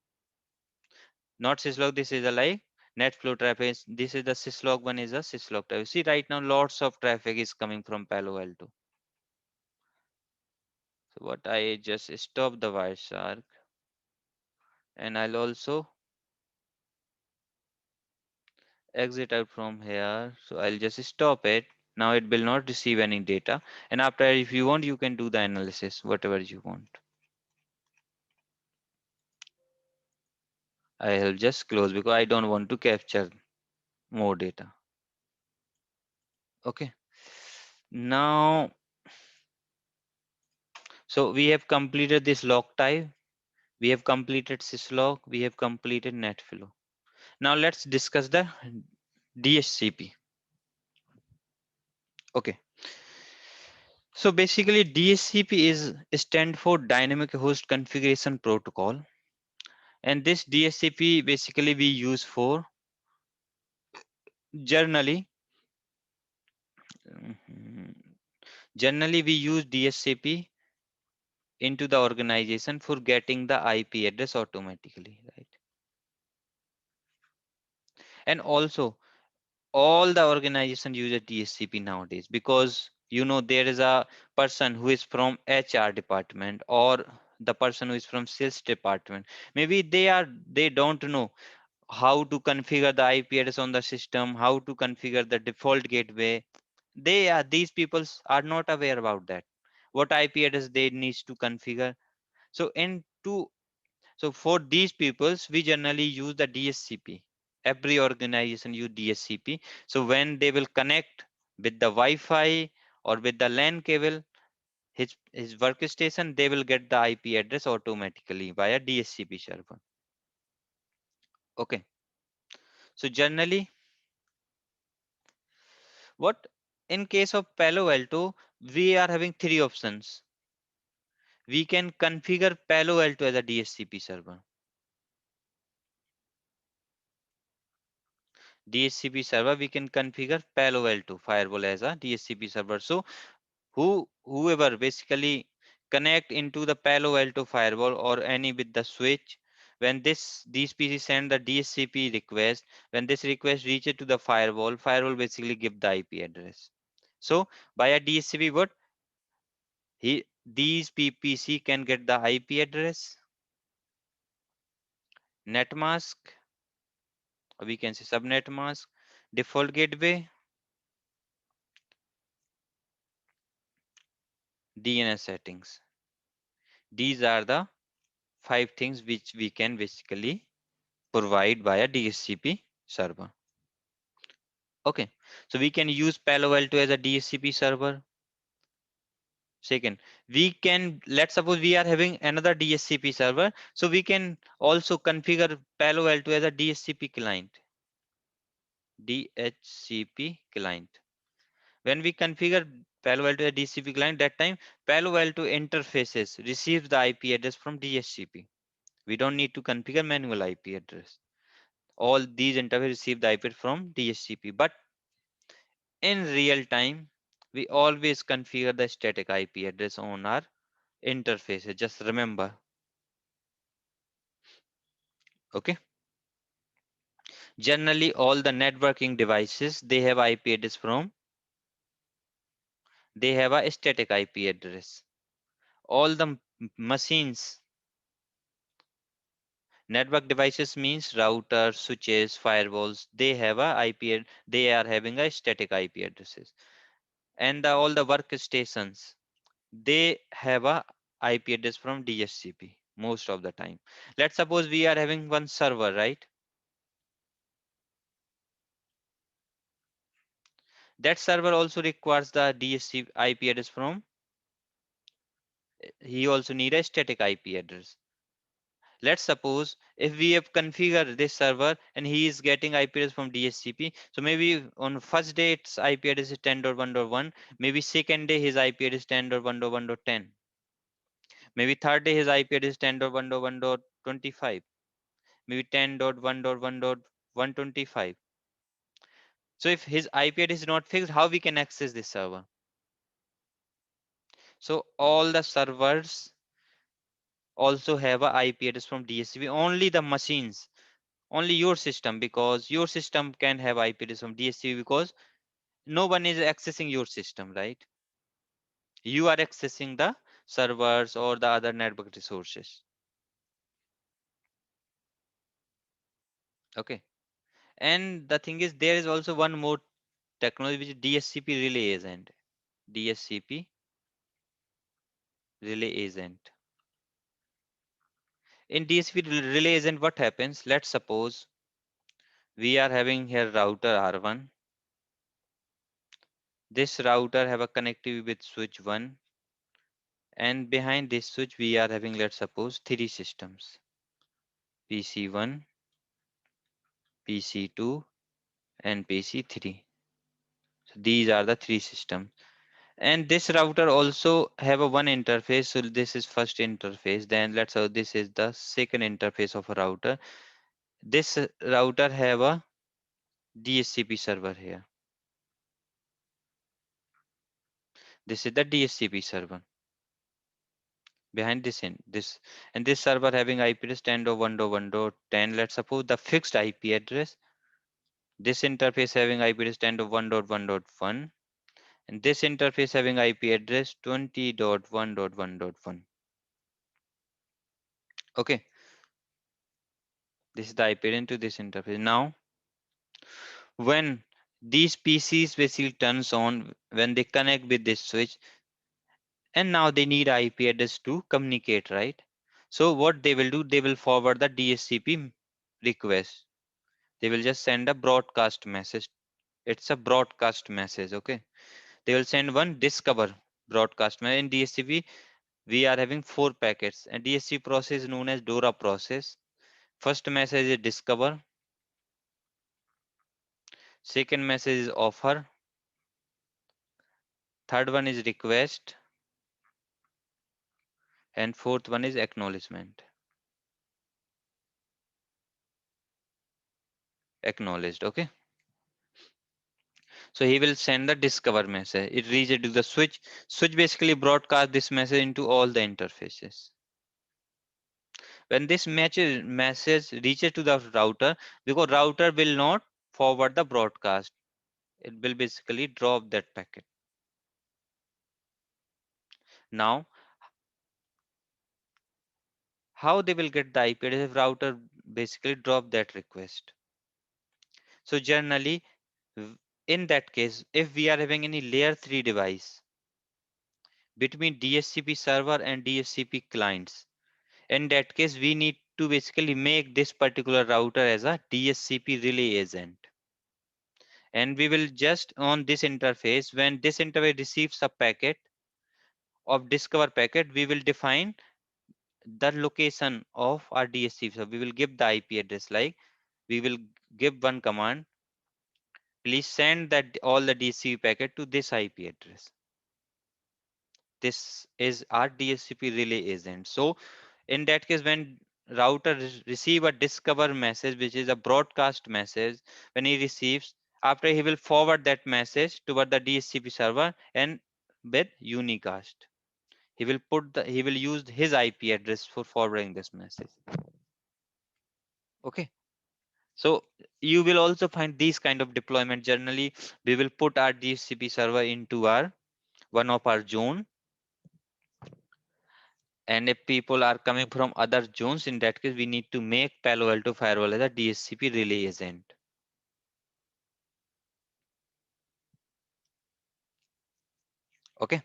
Speaker 1: not syslog. This is a like net flow traffic. This is the syslog one is a syslog traffic. See, right now lots of traffic is coming from Palo Alto. So what I just stop the Wireshark, and I'll also exit out from here. So I'll just stop it. Now it will not receive any data. And after, if you want, you can do the analysis, whatever you want. I'll just close because I don't want to capture more data. Okay. Now, so we have completed this log type. We have completed syslog. We have completed netflow. Now let's discuss the DHCP. Okay. So basically DHCP is stand for Dynamic Host Configuration Protocol. And this DHCP basically we use for generally, mhm, generally we use DHCP into the organization for getting the IP address automatically, right? And also all the organization use a DHCP nowadays because there is a person who is from HR department or the person who is from sales department. Maybe they don't know how to configure the IP address on the system, how to configure the default gateway. These people are not aware about that. What IP address they needs to configure. So in to So for these peoples, we generally use the DSCP. Every organization use DSCP. So when they will connect with the Wi-Fi or with the LAN cable, his workstation, they will get the IP address automatically via DSCP server. Okay. So generally, what in case of Palo Alto, we are having three options. We can configure Palo Alto as a DSCP server. DHCP server, we can configure Palo Alto firewall as a DHCP server. So whoever basically connect into the Palo Alto firewall or any with the switch, when these PCs send the DHCP request, when this request reaches to the firewall basically give the IP address. So by a DHCP, what these PPC can get the IP address, netmask, or we can say subnet mask, default gateway, DNS settings. These are the 5 things which we can basically provide via DHCP server. Okay, so we can use Palo Alto as a DHCP server. Second, we can, let's suppose we are having another DHCP server, so we can also configure Palo Alto as a DHCP client. DHCP client. When we configure Palo Alto as DHCP client, that time Palo Alto interfaces receives the IP address from DHCP. We don't need to configure manual IP address. All these interfaces receive the IP from DHCP. But in real time, we always configure the static IP address on our interfaces. Just remember, okay? Generally, all the networking devices, they have IP address from, they have a static IP address. All the machines, network devices means routers, switches, firewalls, they have a they are having a static IP addresses. And all the workstations, they have a IP address from DHCP most of the time. Let's suppose we are having one server, right? That server also requires the DHCP IP address from, he also need a static IP address. Let's suppose if we have configured this server and he is getting IP address from DHCP, so maybe on first day its IP address is 10.1.1, maybe second day his IP address is 10.1.1.10, maybe third day his IP address is 10.1.1.25, maybe 10.1.1.125. So if his IP address is not fixed, how we can access this server? So all the servers also have a IP address from DHCP, only the machines, only your system, because your system can have IP address from DHCP because no one is accessing your system, right? You are accessing the servers or the other network resources. Okay. And the thing is, there is also one more technology which is DHCP relay agent. DHCP relay agent. In DHCP relay agent, what happens? Let's suppose we are having here router R1. This router have a connectivity with switch 1, and behind this switch we are having, let's suppose, 3 systems: PC1, PC2, and PC3. So these are the 3 systems. And this router also have a one interface. So this is first interface. Then let's say this is the second interface of a router. This router have a DHCP server here. This is the DHCP server behind this in this, and this server having IP address 10.1.1.10. Let's suppose the fixed IP address. This interface having IP address 10.1.1.1, and this interface having IP address 20.1.1.1. Okay, this is the IP into this interface. Now, when these PCs basically turns on, when they connect with this switch, and now they need IP address to communicate, right? So what they will do, they will forward the DHCP request. They will just send a broadcast message. It's a broadcast message, okay? They will send one discover broadcast message. In DHCP, we are having 4 packets, and DHCP process is known as DORA process. First message is discover, second message is offer, third one is request, and fourth one is acknowledgement. Acknowledged, okay? So he will send the discover message. It reaches to the switch. Switch basically broadcast this message into all the interfaces. When this message reaches to the router, because router will not forward the broadcast, it will basically drop that packet. Now, how they will get the IP address if router basically drop that request? So generally, in that case, if we are having any layer 3 device between DHCP server and DHCP clients, in that case, we need to basically make this particular router as a DHCP relay agent. And we will just on this interface, when this interface receives a packet of discover packet, we will define the location of our DHCP. So we will give the IP address, like we will give one command, please send that all the DHCP packet to this IP address. This is our DHCP relay agent. So in that case, when router receive a discover message, which is a broadcast message, when he receives, after he will forward that message toward the DHCP server and with unicast. He will use his IP address for forwarding this message. Okay. So you will also find these kind of deployment. Generally, we will put our DHCP server into our one of our zone, and if people are coming from other zones, in that case we need to make Palo Alto firewall as a DHCP relay agent. Okay,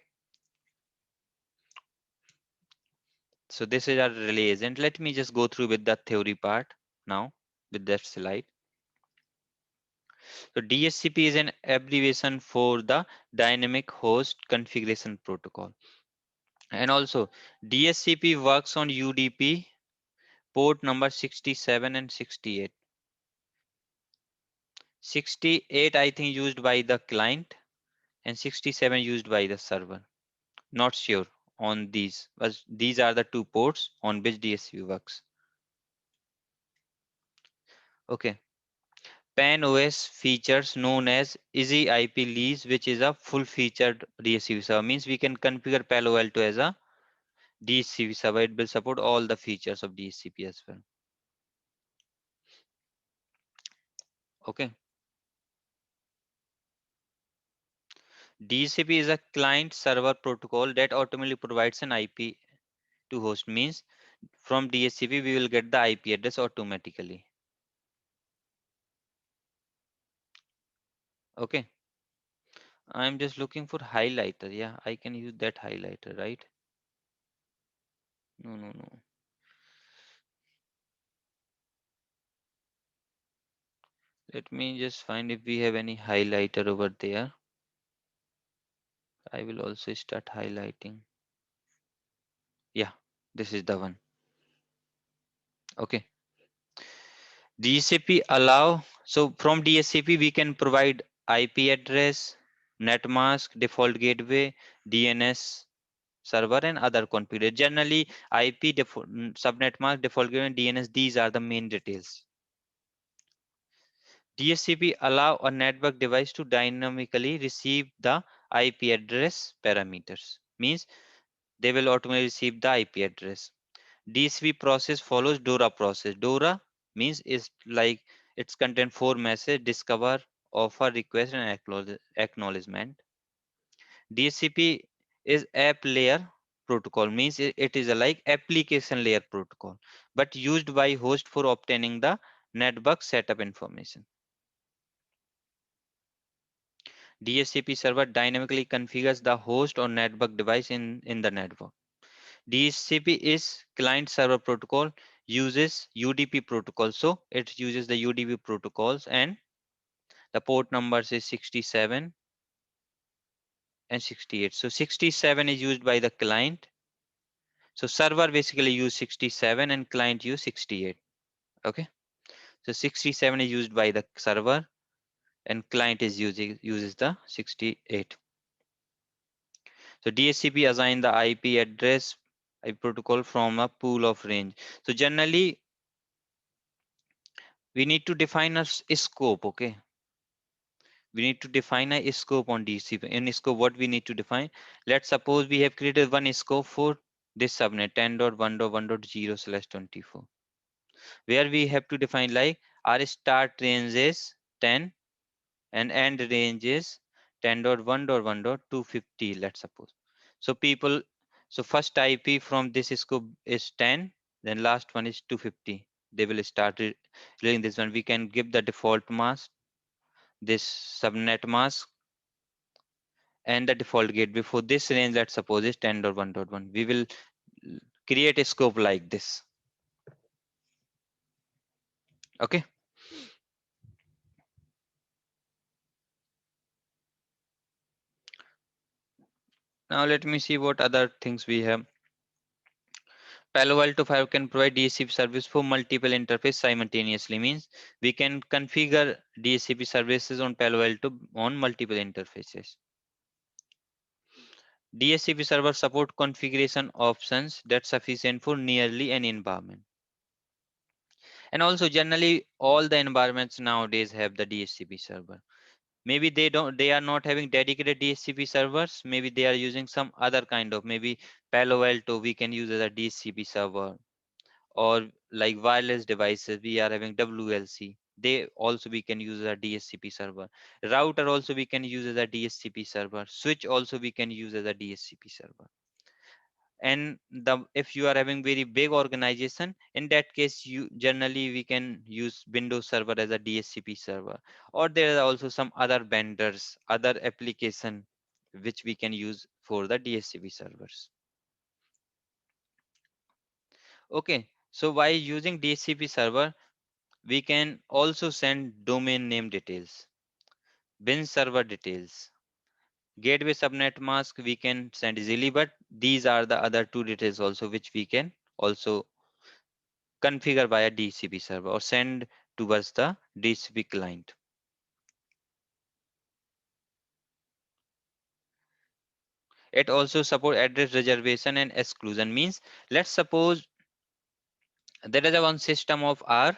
Speaker 1: so this is our relay agent. Let me just go through with the theory part now with that slide. So DHCP is an abbreviation for the dynamic host configuration protocol, and also DHCP works on UDP port number 67 and 68. 68 I think used by the client and 67 used by the server. Not sure on these, but these are the two ports on which DSU works. Okay. Pan OS features known as Easy IP lease, which is a full-featured DSU server. Means we can configure Palo Alto as a DHCP server. It will support all the features of DHCP as well. Okay. DHCP is a client-server protocol that automatically provides an IP to host. Means from DHCP we will get the IP address automatically. Okay. I'm just looking for highlighter. Yeah, I can use that highlighter, right? No, no, no. Let me just find if we have any highlighter over there. I will also start highlighting. Yeah, this is the one. Okay. DHCP allow, so from DHCP we can provide IP address, netmask, default gateway, DNS server and other configuration. Generally IP default, subnet mask, default gateway and DNS, these are the main details. DHCP allow a network device to dynamically receive the IP address parameters. Means they will automatically receive the IP address. DHCP process follows DORA process. DORA means is like it's contain four message: discover, offer, request, and acknowledgement. DHCP is app layer protocol. Means it is a like application layer protocol, but used by host for obtaining the network setup information. DHCP server dynamically configures the host or network device in the network. DHCP is client server protocol, uses UDP protocol. So it uses the UDP protocols and the port numbers is 67 and 68. So 67 is used by the client. So server basically use 67 and client use 68. Okay. So 67 is used by the server and client is using uses the 68. So DHCP assign the IP address IP protocol from a pool of range. So generally we need to define a scope. Okay, we need to define a scope on DHCP. In scope, what we need to define? Let's suppose we have created one scope for this subnet 10.1.1.0/24, where we have to define like our start range is 10 and end range is 10.1.1.250. Let's suppose. So people, so first IP from this scope is 10, then last one is 250. They will start doing this one. We can give the default mask this subnet mask, and the default gateway for this range, let's suppose is 10.1.1. We will create a scope like this. Okay. Now let me see what other things we have. Palo Alto 5 can provide DHCP service for multiple interfaces simultaneously. Means we can configure DHCP services on Palo Alto on multiple interfaces. DHCP server support configuration options that's sufficient for nearly any environment. And also generally all the environments nowadays have the DHCP server. Maybe they are not having dedicated DHCP servers. Maybe they are using some other kind of, maybe Palo Alto we can use as a DHCP server, or like wireless devices we are having WLC, they also we can use as a DHCP server. Router also we can use as a DHCP server. Switch also we can use as a DHCP server. And if you are having very big organization, in that case you generally we can use Windows Server as a DHCP server, or there are also some other vendors, other application which we can use for the DHCP servers. Okay, so by using DHCP server we can also send domain name details, bin server details, gateway subnet mask we can send easily, but these are the other two details also which we can also configure via DHCP server or send towards the DHCP client. It also support address reservation and exclusion. Means let's suppose there is a one system of our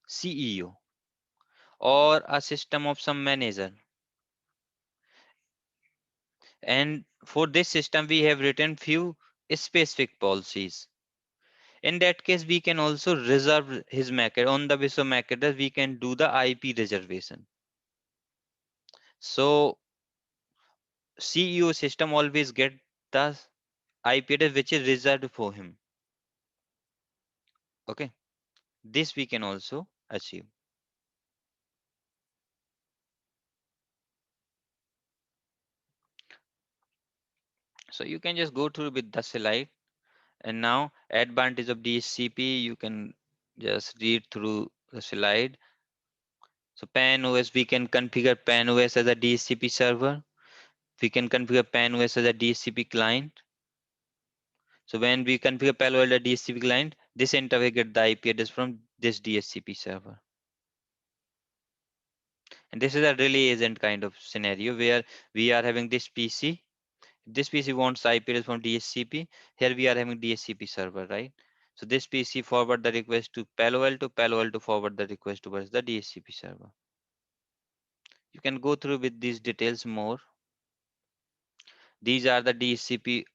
Speaker 1: CEO or a system of some manager, and for this system we have written few specific policies. In that case we can also reserve his MAC on the basis of MAC address. We can do the IP reservation. So CEO system always get the IP address which is reserved for him. Okay, this we can also achieve. So you can just go through with the slide. And now advantage of DHCP, you can just read through the slide. So PAN OS, we can configure PAN OS as a DHCP server. We can configure PAN OS as a DHCP client. So when we configure Palo Alto DHCP client, this interface get the IP address from this DHCP server. And this is a really agent kind of scenario where we are having this PC. This PC wants IP address from DHCP. Here we are having DHCP server, right? So this PC forward the request to Palo Alto. Palo Alto forward the request towards the DHCP server. You can go through with these details more. These are the DHCP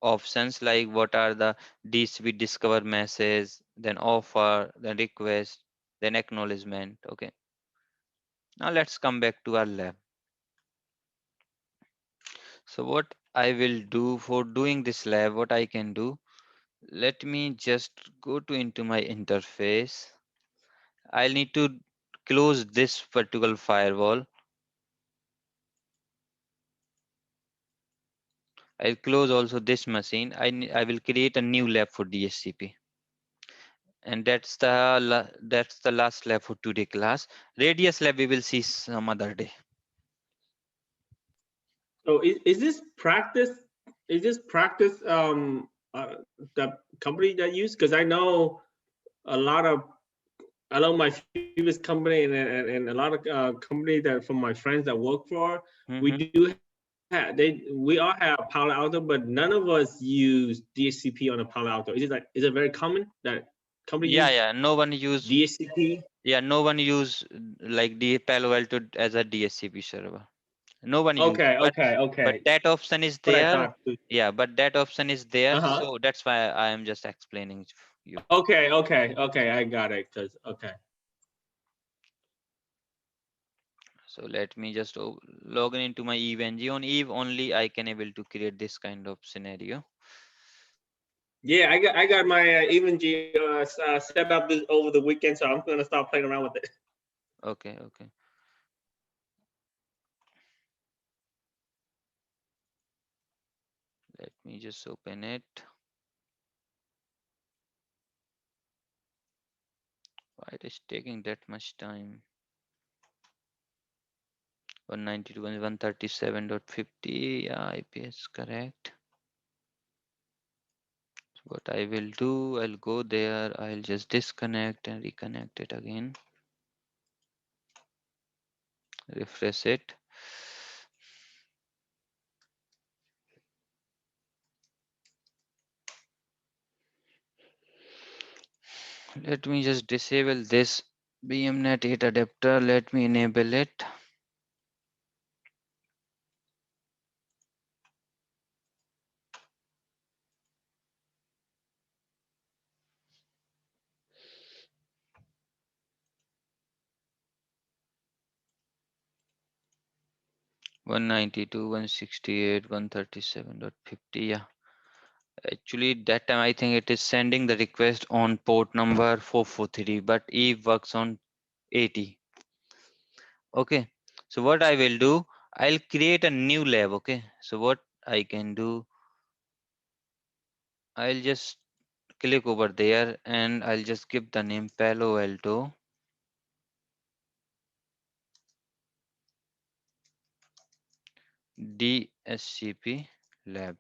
Speaker 1: options, like what are the DHCP discover message, then offer, then request, then acknowledgement. Okay. Now let's come back to our lab. So what I will do for doing this lab, what I can do, let me just go to into my interface. I'll need to close this particular firewall. I'll close also this machine. I will create a new lab for DHCP. And that's the last lab for today class. Radius lab we will see some other day.
Speaker 2: So is this practice? Is this practice the company that use? Because I know a lot of my previous company and a lot of companies that from my friends that work for, we do have we all have Palo Alto, but none of us use DHCP on a Palo Alto. Is it very common that company use
Speaker 1: No one use
Speaker 2: DHCP?
Speaker 1: no one use like the Palo Alto as a DHCP server. No one use, but
Speaker 2: Okay.
Speaker 1: that option is
Speaker 2: What I
Speaker 1: there.
Speaker 2: thought. Too.
Speaker 1: Yeah, but that option is there,
Speaker 2: Uh-huh.
Speaker 1: so that's why I am just explaining you.
Speaker 2: Okay. I got it. Cause okay.
Speaker 1: So let me just log in into my Eve NG. On Eve only I can able to create this kind of scenario.
Speaker 2: Yeah, I got my EvenG set up over the weekend, so I'm gonna start playing around with it.
Speaker 1: Okay. me just open it. Why it is taking that much time? 192.137.50. Yeah, IPS correct. So what I will do, I'll go there. I'll just disconnect and reconnect it again. Refresh it. Let me just disable this BMNet 8 adapter. Let me enable it. One 192, 168, 137.50. Yeah. Actually, that time I think it is sending the request on port number 443, but Eve works on 80. Okay. So what I will do, I'll create a new lab. Okay. So what I can do, I'll just click over there and I'll just give the name Palo Alto DSCP lab.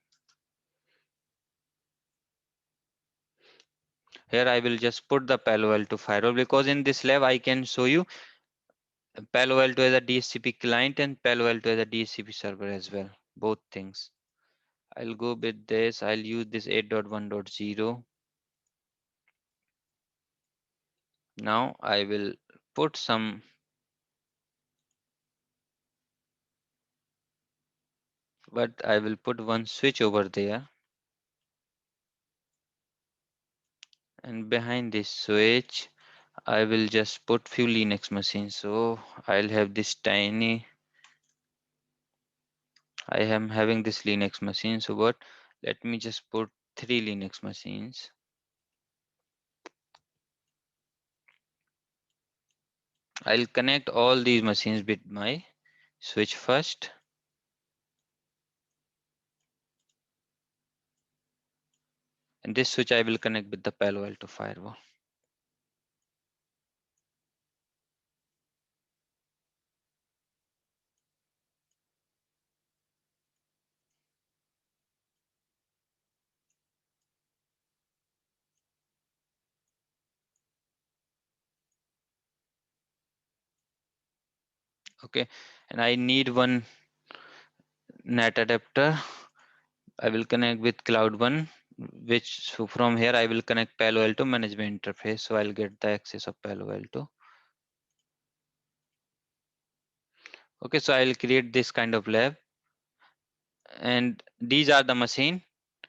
Speaker 1: Here I will just put the Palo Alto firewall, because in this lab I can show you Palo Alto as a DSCP client and Palo Alto as a DSCP server as well. Both things. I'll go with this. I'll use this 8.1.0. Now I will put some, but I will put one switch over there, and behind this switch I will just put few Linux machines. So I'll have this tiny, I am having this Linux machine. So what? Let me just put 3 Linux machines. I'll connect all these machines with my switch first. And this switch I will connect with the Palo Alto firewall. Okay. And I need one NAT adapter. I will connect with Cloud One, which, so from here I will connect Palo Alto management interface. So I'll get the access of Palo Alto. Okay, so I'll create this kind of lab, and these are the machine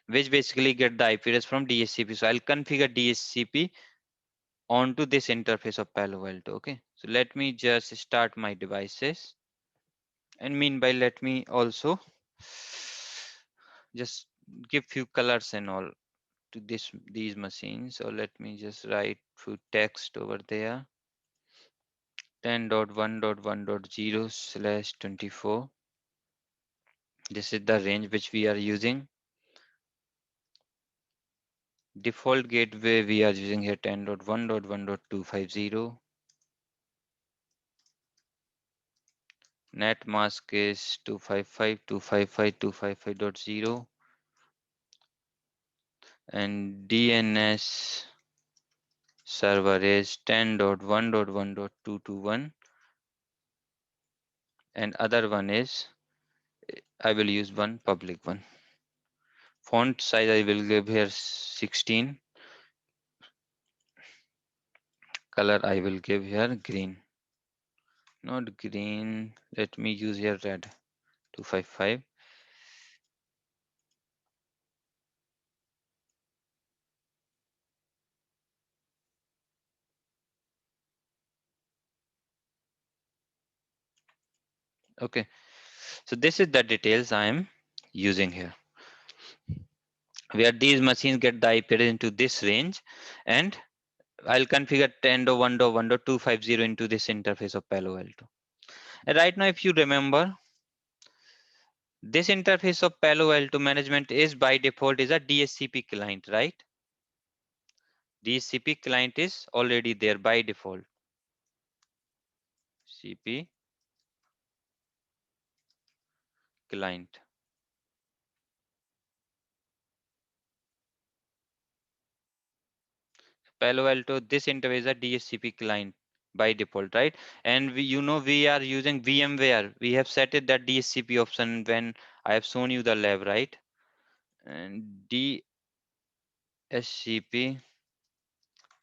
Speaker 1: which basically get the IP address from DHCP. So I'll configure DHCP onto this interface of Palo Alto. Okay, so let me just start my devices, and meanwhile let me also just give few colors and all to these machines. So let me just write few text over there. 10.1.1.0/24. This is the range which we are using. Default gateway we are using here 10.1.1.250. Net mask is 255.255.255.0, and DNS server is 10.1.1.221, and other one is, I will use one public one. Font size I will give here 16. Color I will give here green. Not green. Let me use here red. 255. Okay. So this is the details I am using here, where these machines get the IP address into this range, and I'll configure 10.1.1.250 into this interface of Palo Alto. And right now, if you remember, This interface of Palo Alto management is by default is a DHCP client, right? DHCP client is already there by default. CP client. Palo Alto, this interface is a DHCP client by default, right? And we, we are using VMware. We have set it that DHCP option when I have shown you the lab, right? And DHCP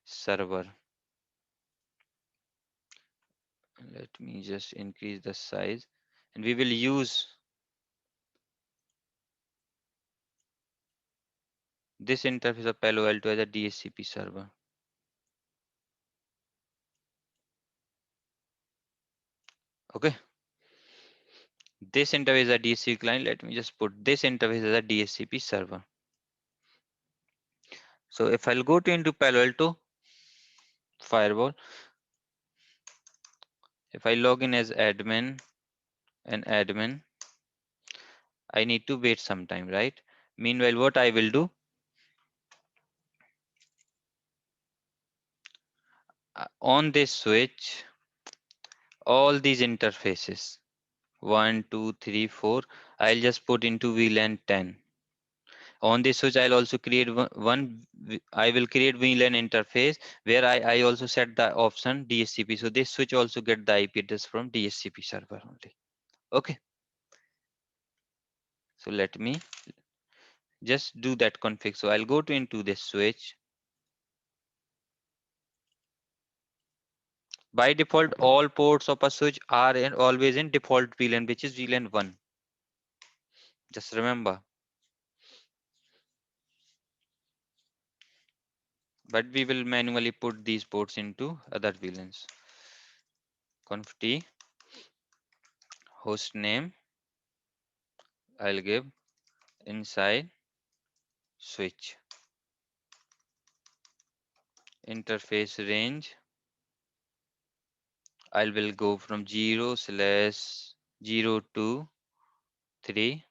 Speaker 1: server. Let me just increase the size, and we will use this interface of Palo Alto as a DHCP server. Okay. This interface is a DHCP client. Let me just put this interface as a DHCP server. So if I'll go to into Palo Alto firewall, if I log in as admin and admin, I need to wait some time, right? Meanwhile, what I will do, on this switch, all these interfaces, 1, 2, 3, 4, I'll just put into VLAN 10. On this switch, I'll also create I will create VLAN interface where I also set the option DHCP. So this switch also get the IP address from DHCP server only. Okay. So let me just do that config. So I'll go to into this switch. By default, all ports of a switch are always in default VLAN, which is VLAN 1. Just remember. But we will manually put these ports into other VLANs. Conft host name, I'll give inside switch. Interface range, I will go from 0/0 to 3.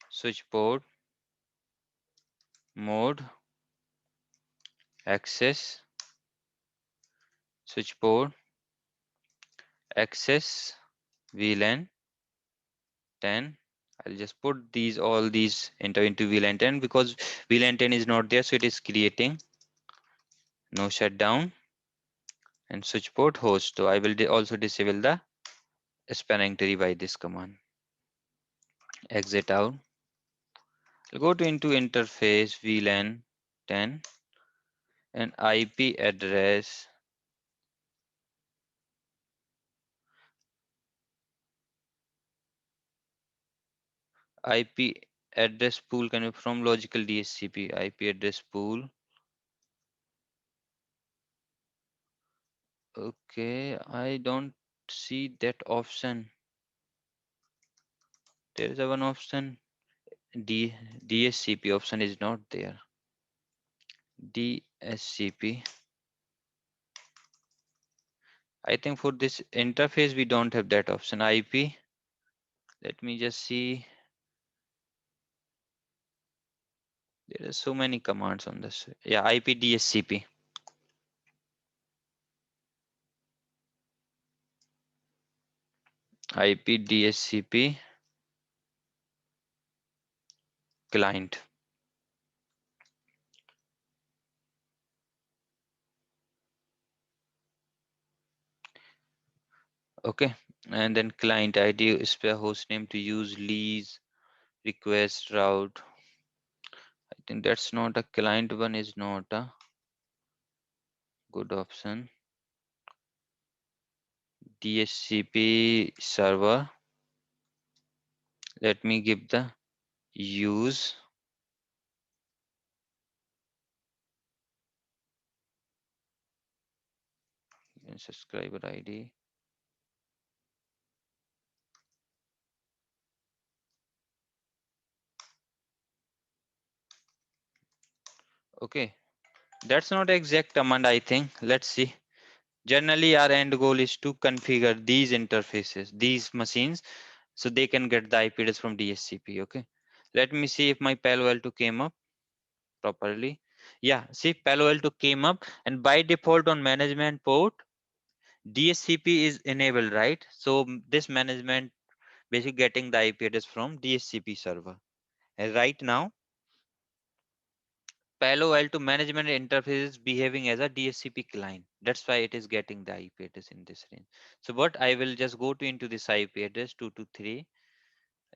Speaker 1: Switch port, mode, access, switch port, access, VLAN 10. I'll just put all these into VLAN 10 because VLAN 10 is not there, so it is creating no shutdown. And switch port host. So I will also disable the spanning tree by this command. Exit out. I'll go to into interface VLAN 10 and IP address. IP address pool can be from logical DHCP. IP address pool. Okay, I don't see that option. There is a one option. DHCP option is not there. DHCP. I think for this interface we don't have that option. IP. Let me just see. There are so many commands on this. Yeah, IP DHCP. IP DHCP client. Okay, and then client ID is the host name to use lease request route. I think that's not a client one, is not a good option. DHCP server. Let me give the use and subscriber ID. Okay, that's not exact command, I think. Let's see. Generally, our end goal is to configure these interfaces, these machines. so they can get the IP address from DHCP. Okay, let me see if my Palo Alto came up properly. Yeah, see, Palo Alto came up, and by default on management port, DHCP is enabled, right? So this management basically getting the IP address from DHCP server. And right now, Palo Alto management interface is behaving as a DHCP client. That's why it is getting the IP address in this range. So what I will just go to into this IP address 223.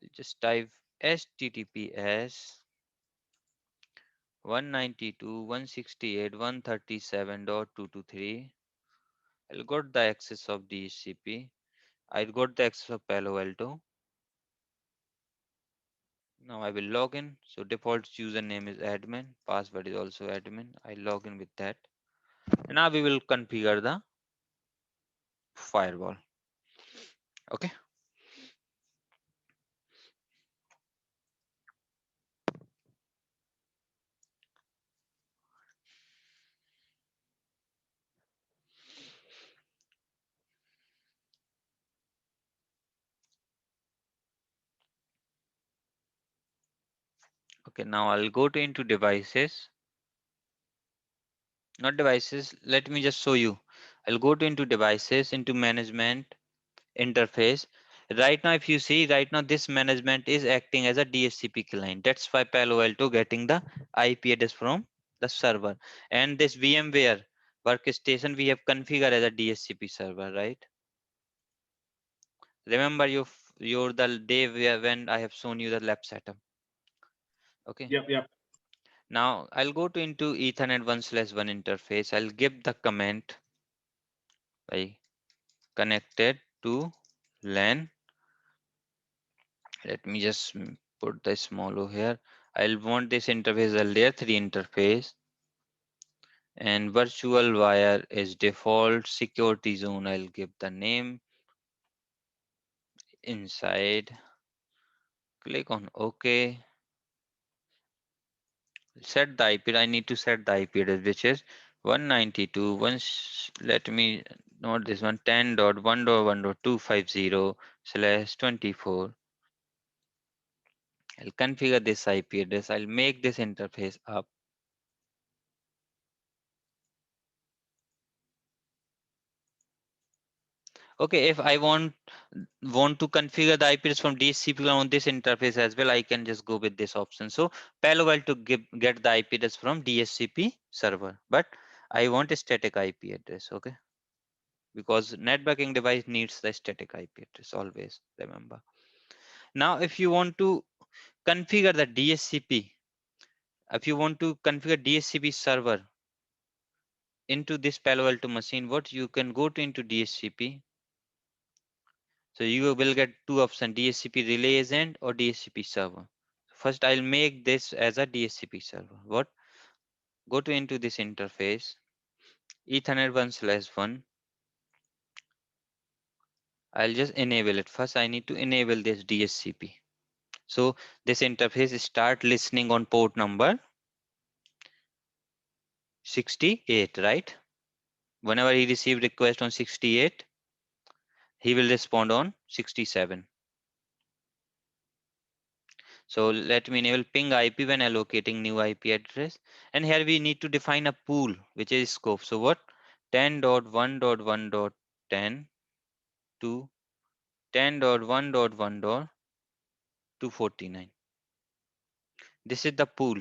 Speaker 1: I'll just type HTTPS 192.168.137.223. I'll got the access of DHCP. I got the access of Palo Alto. Now I will log in. So default username is admin. Password is also admin. I log in with that. And now we will configure the firewall. Okay. Okay. Now I'll go to into devices. Not devices. Let me just show you. I'll go to into devices, into management interface. Right now, if you see, right now this management is acting as a DHCP client. That's why Palo Alto getting the IP address from the server. And this VMware workstation we have configured as a DHCP server, right? Remember you're the day when I have shown you the lab setup. Okay.
Speaker 2: Yep, yep.
Speaker 1: Now I'll go to into Ethernet 1/1 interface. I'll give the comment by connected to LAN. Let me just put the small O here. I'll want this interface a layer 3 interface, and virtual wire is default security zone. I'll give the name inside. Click on OK. Set the IP. I need to set the IP address, which is 192. Let me note this one, 10.1.1.250/24. I'll configure this IP address. I'll make this interface up. Okay, if I want to configure the IP address from DHCP on this interface as well, I can just go with this option. So Palo Alto get the IP address from DHCP server, but I want a static IP address. Okay, because networking device needs the static IP address always. Remember. Now, if you want to configure the DHCP, if you want to configure DHCP server into this Palo Alto machine, what you can go to into DHCP. So you will get two options, DHCP relay agent or DHCP server. First, I'll make this as a DHCP server. What? Go to into this interface, Ethernet 1/1. I'll just enable it. First, I need to enable this DHCP. So this interface start listening on port number 68, right? Whenever he receive request on 68, he will respond on 67. So let me enable ping IP when allocating new IP address. And here we need to define a pool, which is scope. So what? 10.1.1.10 to 10.1.1.249. This is the pool.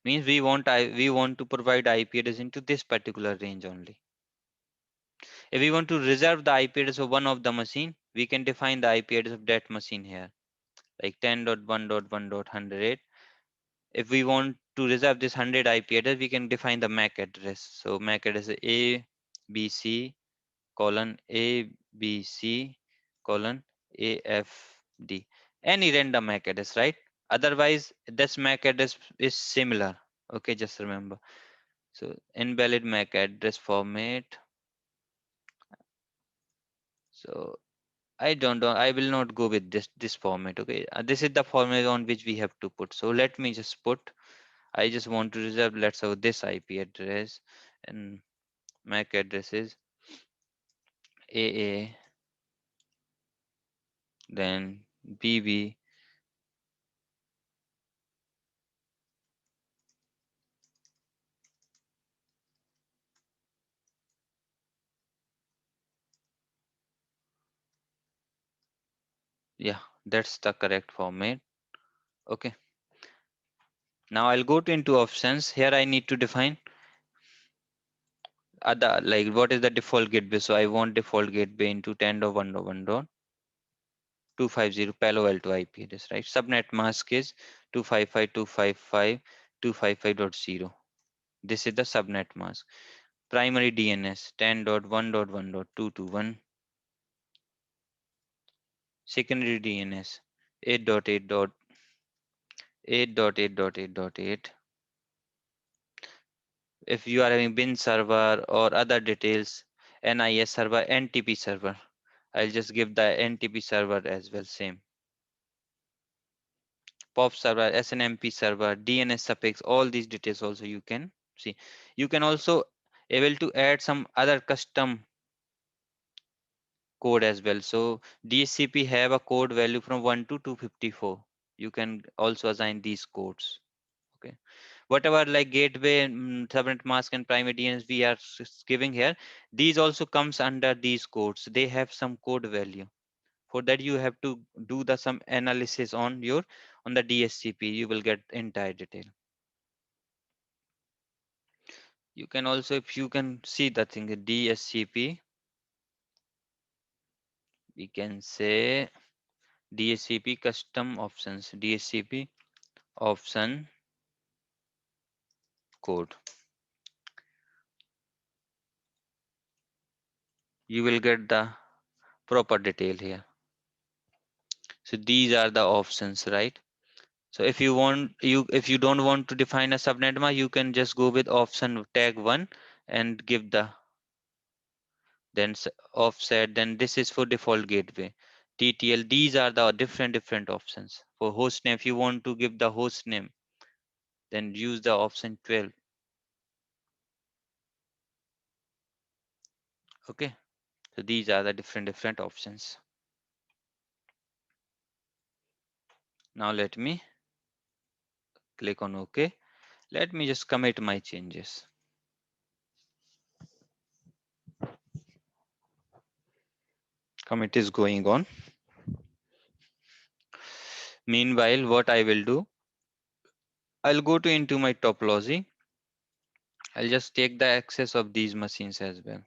Speaker 1: Means we want to provide IP address into this particular range only. If we want to reserve the IP address of one of the machine, we can define the IP address of that machine here, like 10.1.1.108. If we want to reserve this 100 IP address, we can define the MAC address. So MAC address is ABC colon ABC colon AFD. Any random MAC address, right? Otherwise, this MAC address is similar. Okay, just remember. So invalid MAC address format. So I don't know. I will not go with this format. Okay, this is the format on which we have to put. So let me just put. I just want to reserve. Let's say this IP address, and MAC address is AA then BB, yeah, that's the correct format. Okay, now I'll go to into options. Here I need to define other, like what is the default gateway. So I want default gateway into 10.1.1.250 Palo Alto IP address, right? Subnet mask is 255.255.255.0. This is the subnet mask. Primary DNS 10.1.1.221. Secondary DNS 8.8.8.8.8.8. If you are having bin server or other details, NIS server, NTP server, I'll just give the NTP server as well, same. POP server, SNMP server, DNS suffix, all these details also you can see. You can also able to add some other custom code as well. So DHCP have a code value from 1 to 254. You can also assign these codes. Okay. Whatever like gateway, subnet mask and primary DNS we are giving here, these also comes under these codes. They have some code value. For that you have to do the some analysis on your on the DHCP. You will get entire detail. You can also, if you can see the thing DHCP, we can say DHCP custom options, DHCP option code. You will get the proper detail here. So these are the options, right? So if you want, if you don't want to define a subnet mask, you can just go with option tag 1 and give the then offset. Then this is for default gateway. TTL, these are the different options. For host name, if you want to give the host name, then use the option 12. Okay. So these are the different options. Now let me click on OK. Let me just commit my changes. Commit is going on. Meanwhile, what I will do, I'll go to into my topology. I'll just take the access of these machines as well.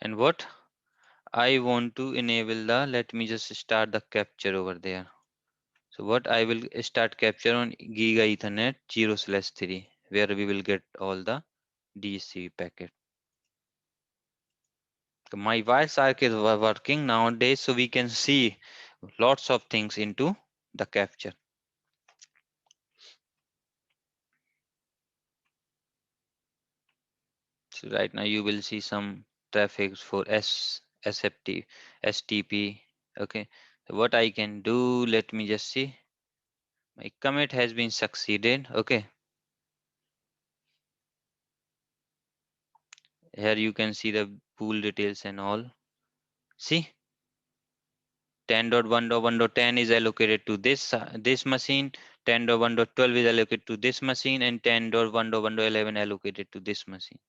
Speaker 1: And what I want to enable the, let me just start the capture over there. So what I will start capture on Giga Ethernet 0/3, where we will get all the DHCP packet. So my wires arc is working nowadays, so we can see lots of things into the capture. So right now you will see some traffic for SFT, STP. Okay. So what I can do, let me just see. My commit has been succeeded. Okay. Here you can see the pool details and all. See, 10.1.1.10 is allocated to this machine. 10.1.12 is allocated to this machine, and 10.1.1.11 allocated to this machine.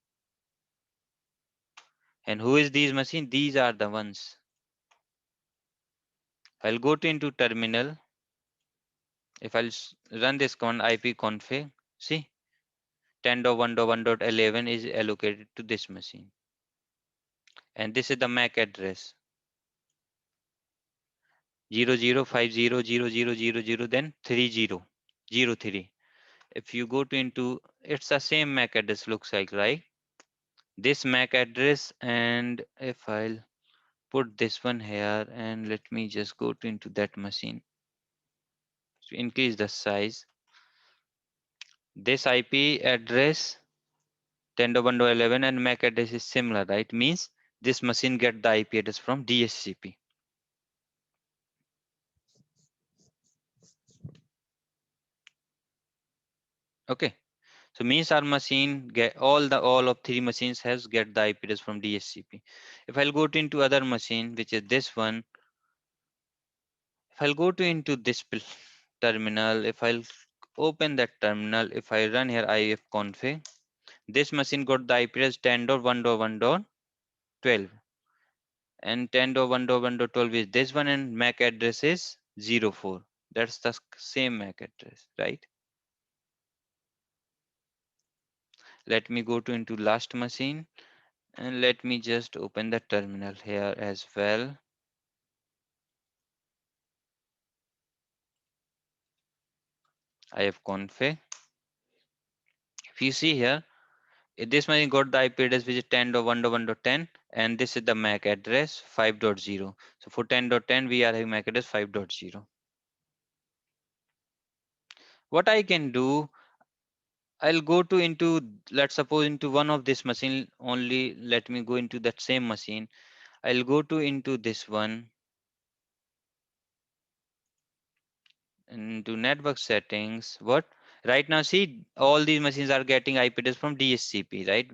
Speaker 1: And who is these machine? These are the ones. I'll go to into terminal. If I'll run this command ipconfig, see 10.1.1.11 is allocated to this machine. And this is the MAC address 00500000, then 3003. If you go to into, it's the same MAC address looks like, right? This MAC address, and if I'll put this one here and let me just go to into that machine to increase the size. This IP address 10.1.11 and MAC address is similar, right? Means this machine get the IP address from DHCP. Okay. So means our machine get all of three machines has get the IP address from DHCP. If I'll go to into other machine, which is this one, if I'll go to into this terminal, if I'll open that terminal, if I run here ifconfig, this machine got the IP address 10.1.1.12 and 10.1.1.12 is this one, and MAC address is 04. That's the same MAC address, right? Let me go to into last machine and let me just open the terminal here as well. ifconfig. If you see here, this machine got the IP address which is 10.1.1.10 and this is the MAC address 5.0. So for 10.10 we are having MAC address 5.0. What I can do, I'll go to into, let's suppose into one of this machine only. Let me go into that same machine. I'll go to into this one, into network settings. What? Right now, see, all these machines are getting IP address from DHCP, right?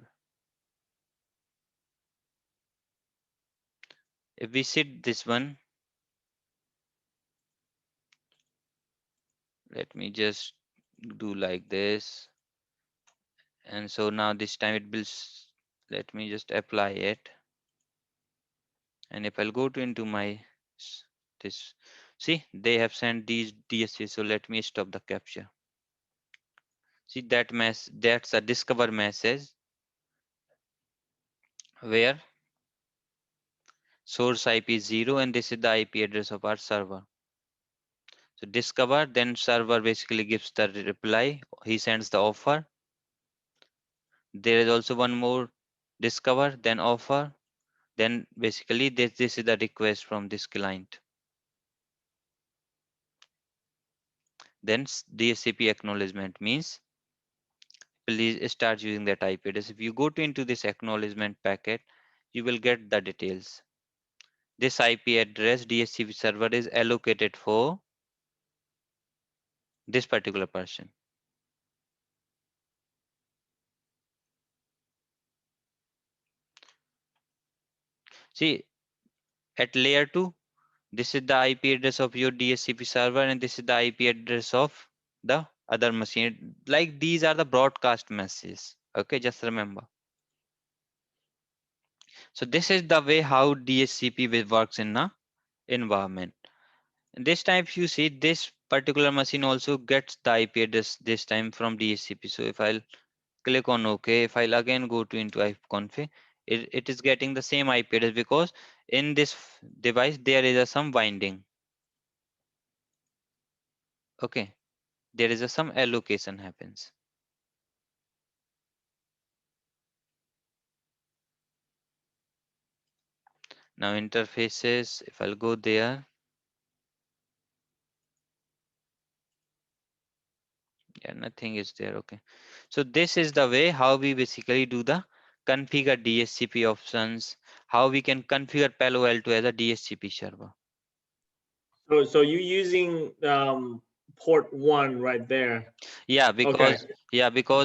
Speaker 1: If we set this one, let me just do like this. And so now this time it will, let me just apply it. And if I'll go to into my this, see, they have sent these DSC. So let me stop the capture. See that mess, that's a discover message where source IP is 0 and this is the IP address of our server. So discover, then server basically gives the reply. He sends the offer. There is also one more discover, then offer. Then basically this is the request from this client. Then DHCP acknowledgement means please start using that IP address. If you go to into this acknowledgement packet, you will get the details. This IP address DHCP server is allocated for this particular person. See, at layer 2, this is the IP address of your DHCP server and this is the IP address of the other machine. Like these are the broadcast messages. Okay, just remember. So this is the way how DHCP works in a environment. This time if you see, this particular machine also gets the IP address this time from DHCP. So if I'll click on OK, if I'll again go to into ifconfig, it is getting the same IP address because in this device there is some binding. Okay, there is some allocation happens. Now interfaces, if I'll go there, yeah, nothing is there. Okay, so this is the way how we basically do the configure DHCP options, how we can configure Palo Alto as a DHCP server.
Speaker 2: So you're using port 1 right there.
Speaker 1: Yeah, because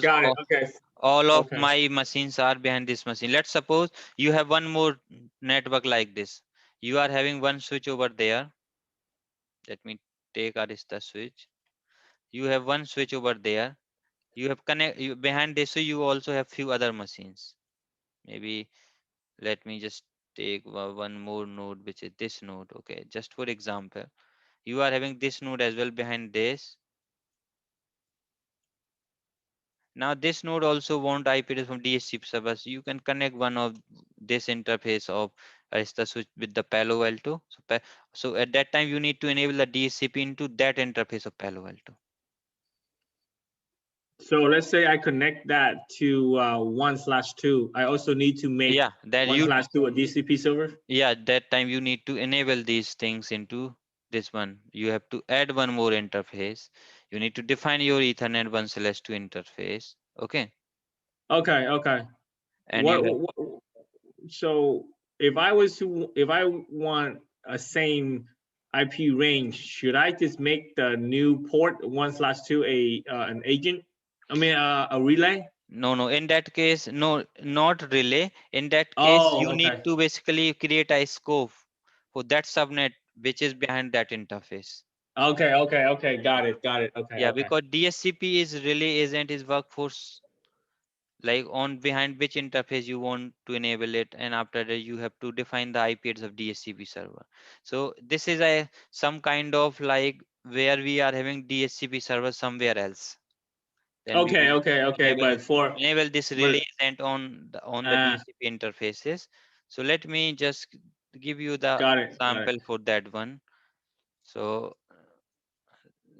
Speaker 2: Got it. Okay.
Speaker 1: all of
Speaker 2: Okay.
Speaker 1: my machines are behind this machine. Let's suppose you have one more network like this. You are having one switch over there. Let me take Arista switch. You have one switch over there. You have behind this, so you also have few other machines. Maybe let me just take one more node, which is this node. Okay, just for example, you are having this node as well behind this. Now this node also want IP address from DHCP servers. You can connect one of this interface of Arista switch with the Palo Alto. So at that time you need to enable the DHCP into that interface of Palo Alto.
Speaker 2: So let's say I connect that to 1/2. I also need to make
Speaker 1: Yeah, then
Speaker 2: 1/2 a DCP server.
Speaker 1: yeah, that time you need to enable these things into this one. You have to add one more interface. You need to define your Ethernet 1/2 interface. Okay.
Speaker 2: Okay. Okay.
Speaker 1: And you have,
Speaker 2: So if I want a same IP range, should I just make the new port 1/2 an agent? I mean, a relay.
Speaker 1: No, no. In that case, no, not relay. In that case,
Speaker 2: Oh,
Speaker 1: you need
Speaker 2: okay.
Speaker 1: to basically create a scope for that subnet which is behind that interface.
Speaker 2: Okay, okay, okay. Got it, got it. Okay,
Speaker 1: Yeah,
Speaker 2: okay.
Speaker 1: because DSCP is relay agent is workforce, like on behind which interface you want to enable it, and after that you have to define the IP address of DSCP server. So this is a some kind of like where we are having DSCP server somewhere else. Then we
Speaker 2: Okay,
Speaker 1: will
Speaker 2: okay, okay.
Speaker 1: enable enable this
Speaker 2: But
Speaker 1: relay agent on the
Speaker 2: uh,
Speaker 1: DHCP interfaces. So let me just give you the
Speaker 2: got it, got it.
Speaker 1: example for that one. So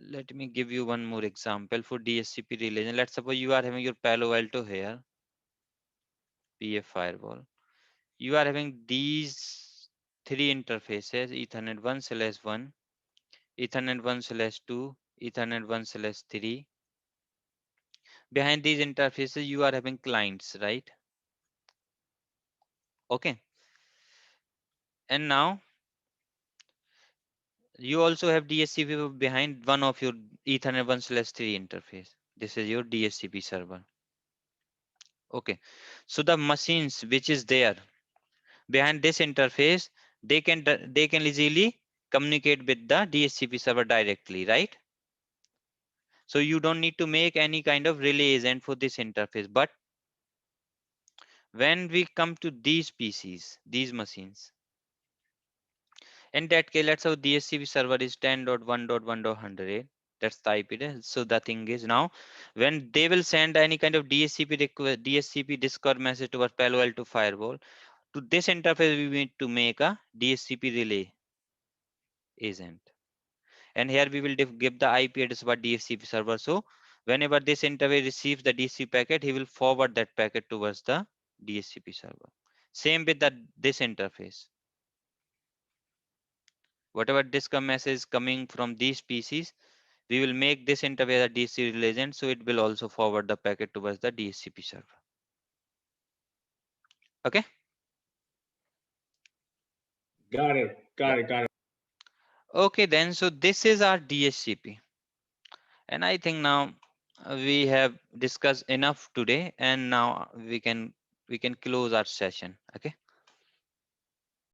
Speaker 1: let me give you one more example for DHCP relay. And let's suppose you are having your Palo Alto here, PF firewall. You are having these three interfaces: Ethernet 1/1, Ethernet 1/2, Ethernet 1/3. Behind these interfaces, you are having clients, right? Okay. And now you also have DHCP behind one of your Ethernet 1/3 interface. This is your DHCP server. Okay. So the machines which is there behind this interface, they can easily communicate with the DHCP server directly, right? So you don't need to make any kind of relay agent for this interface. But when we come to these PCs, these machines, in that case, let's say DHCP server is 10.1.1.100. That's the IP address. So the thing is now, when they will send any kind of DHCP request, DHCP Discord message to our Palo Alto firewall, to this interface we need to make a DHCP relay agent. And here we will give the IP address of our DHCP server. So whenever this interface receives the DHCP packet, he will forward that packet towards the DHCP server. Same with this interface. Whatever Discord message is coming from these PCs, we will make this interface a DHCP relay agent, so it will also forward the packet towards the DHCP server. Okay.
Speaker 2: Got it,
Speaker 1: Yeah.
Speaker 2: got it, got it.
Speaker 1: Okay, then. So this is our DHCP, and I think now we have discussed enough today, and now we can close our session. Okay.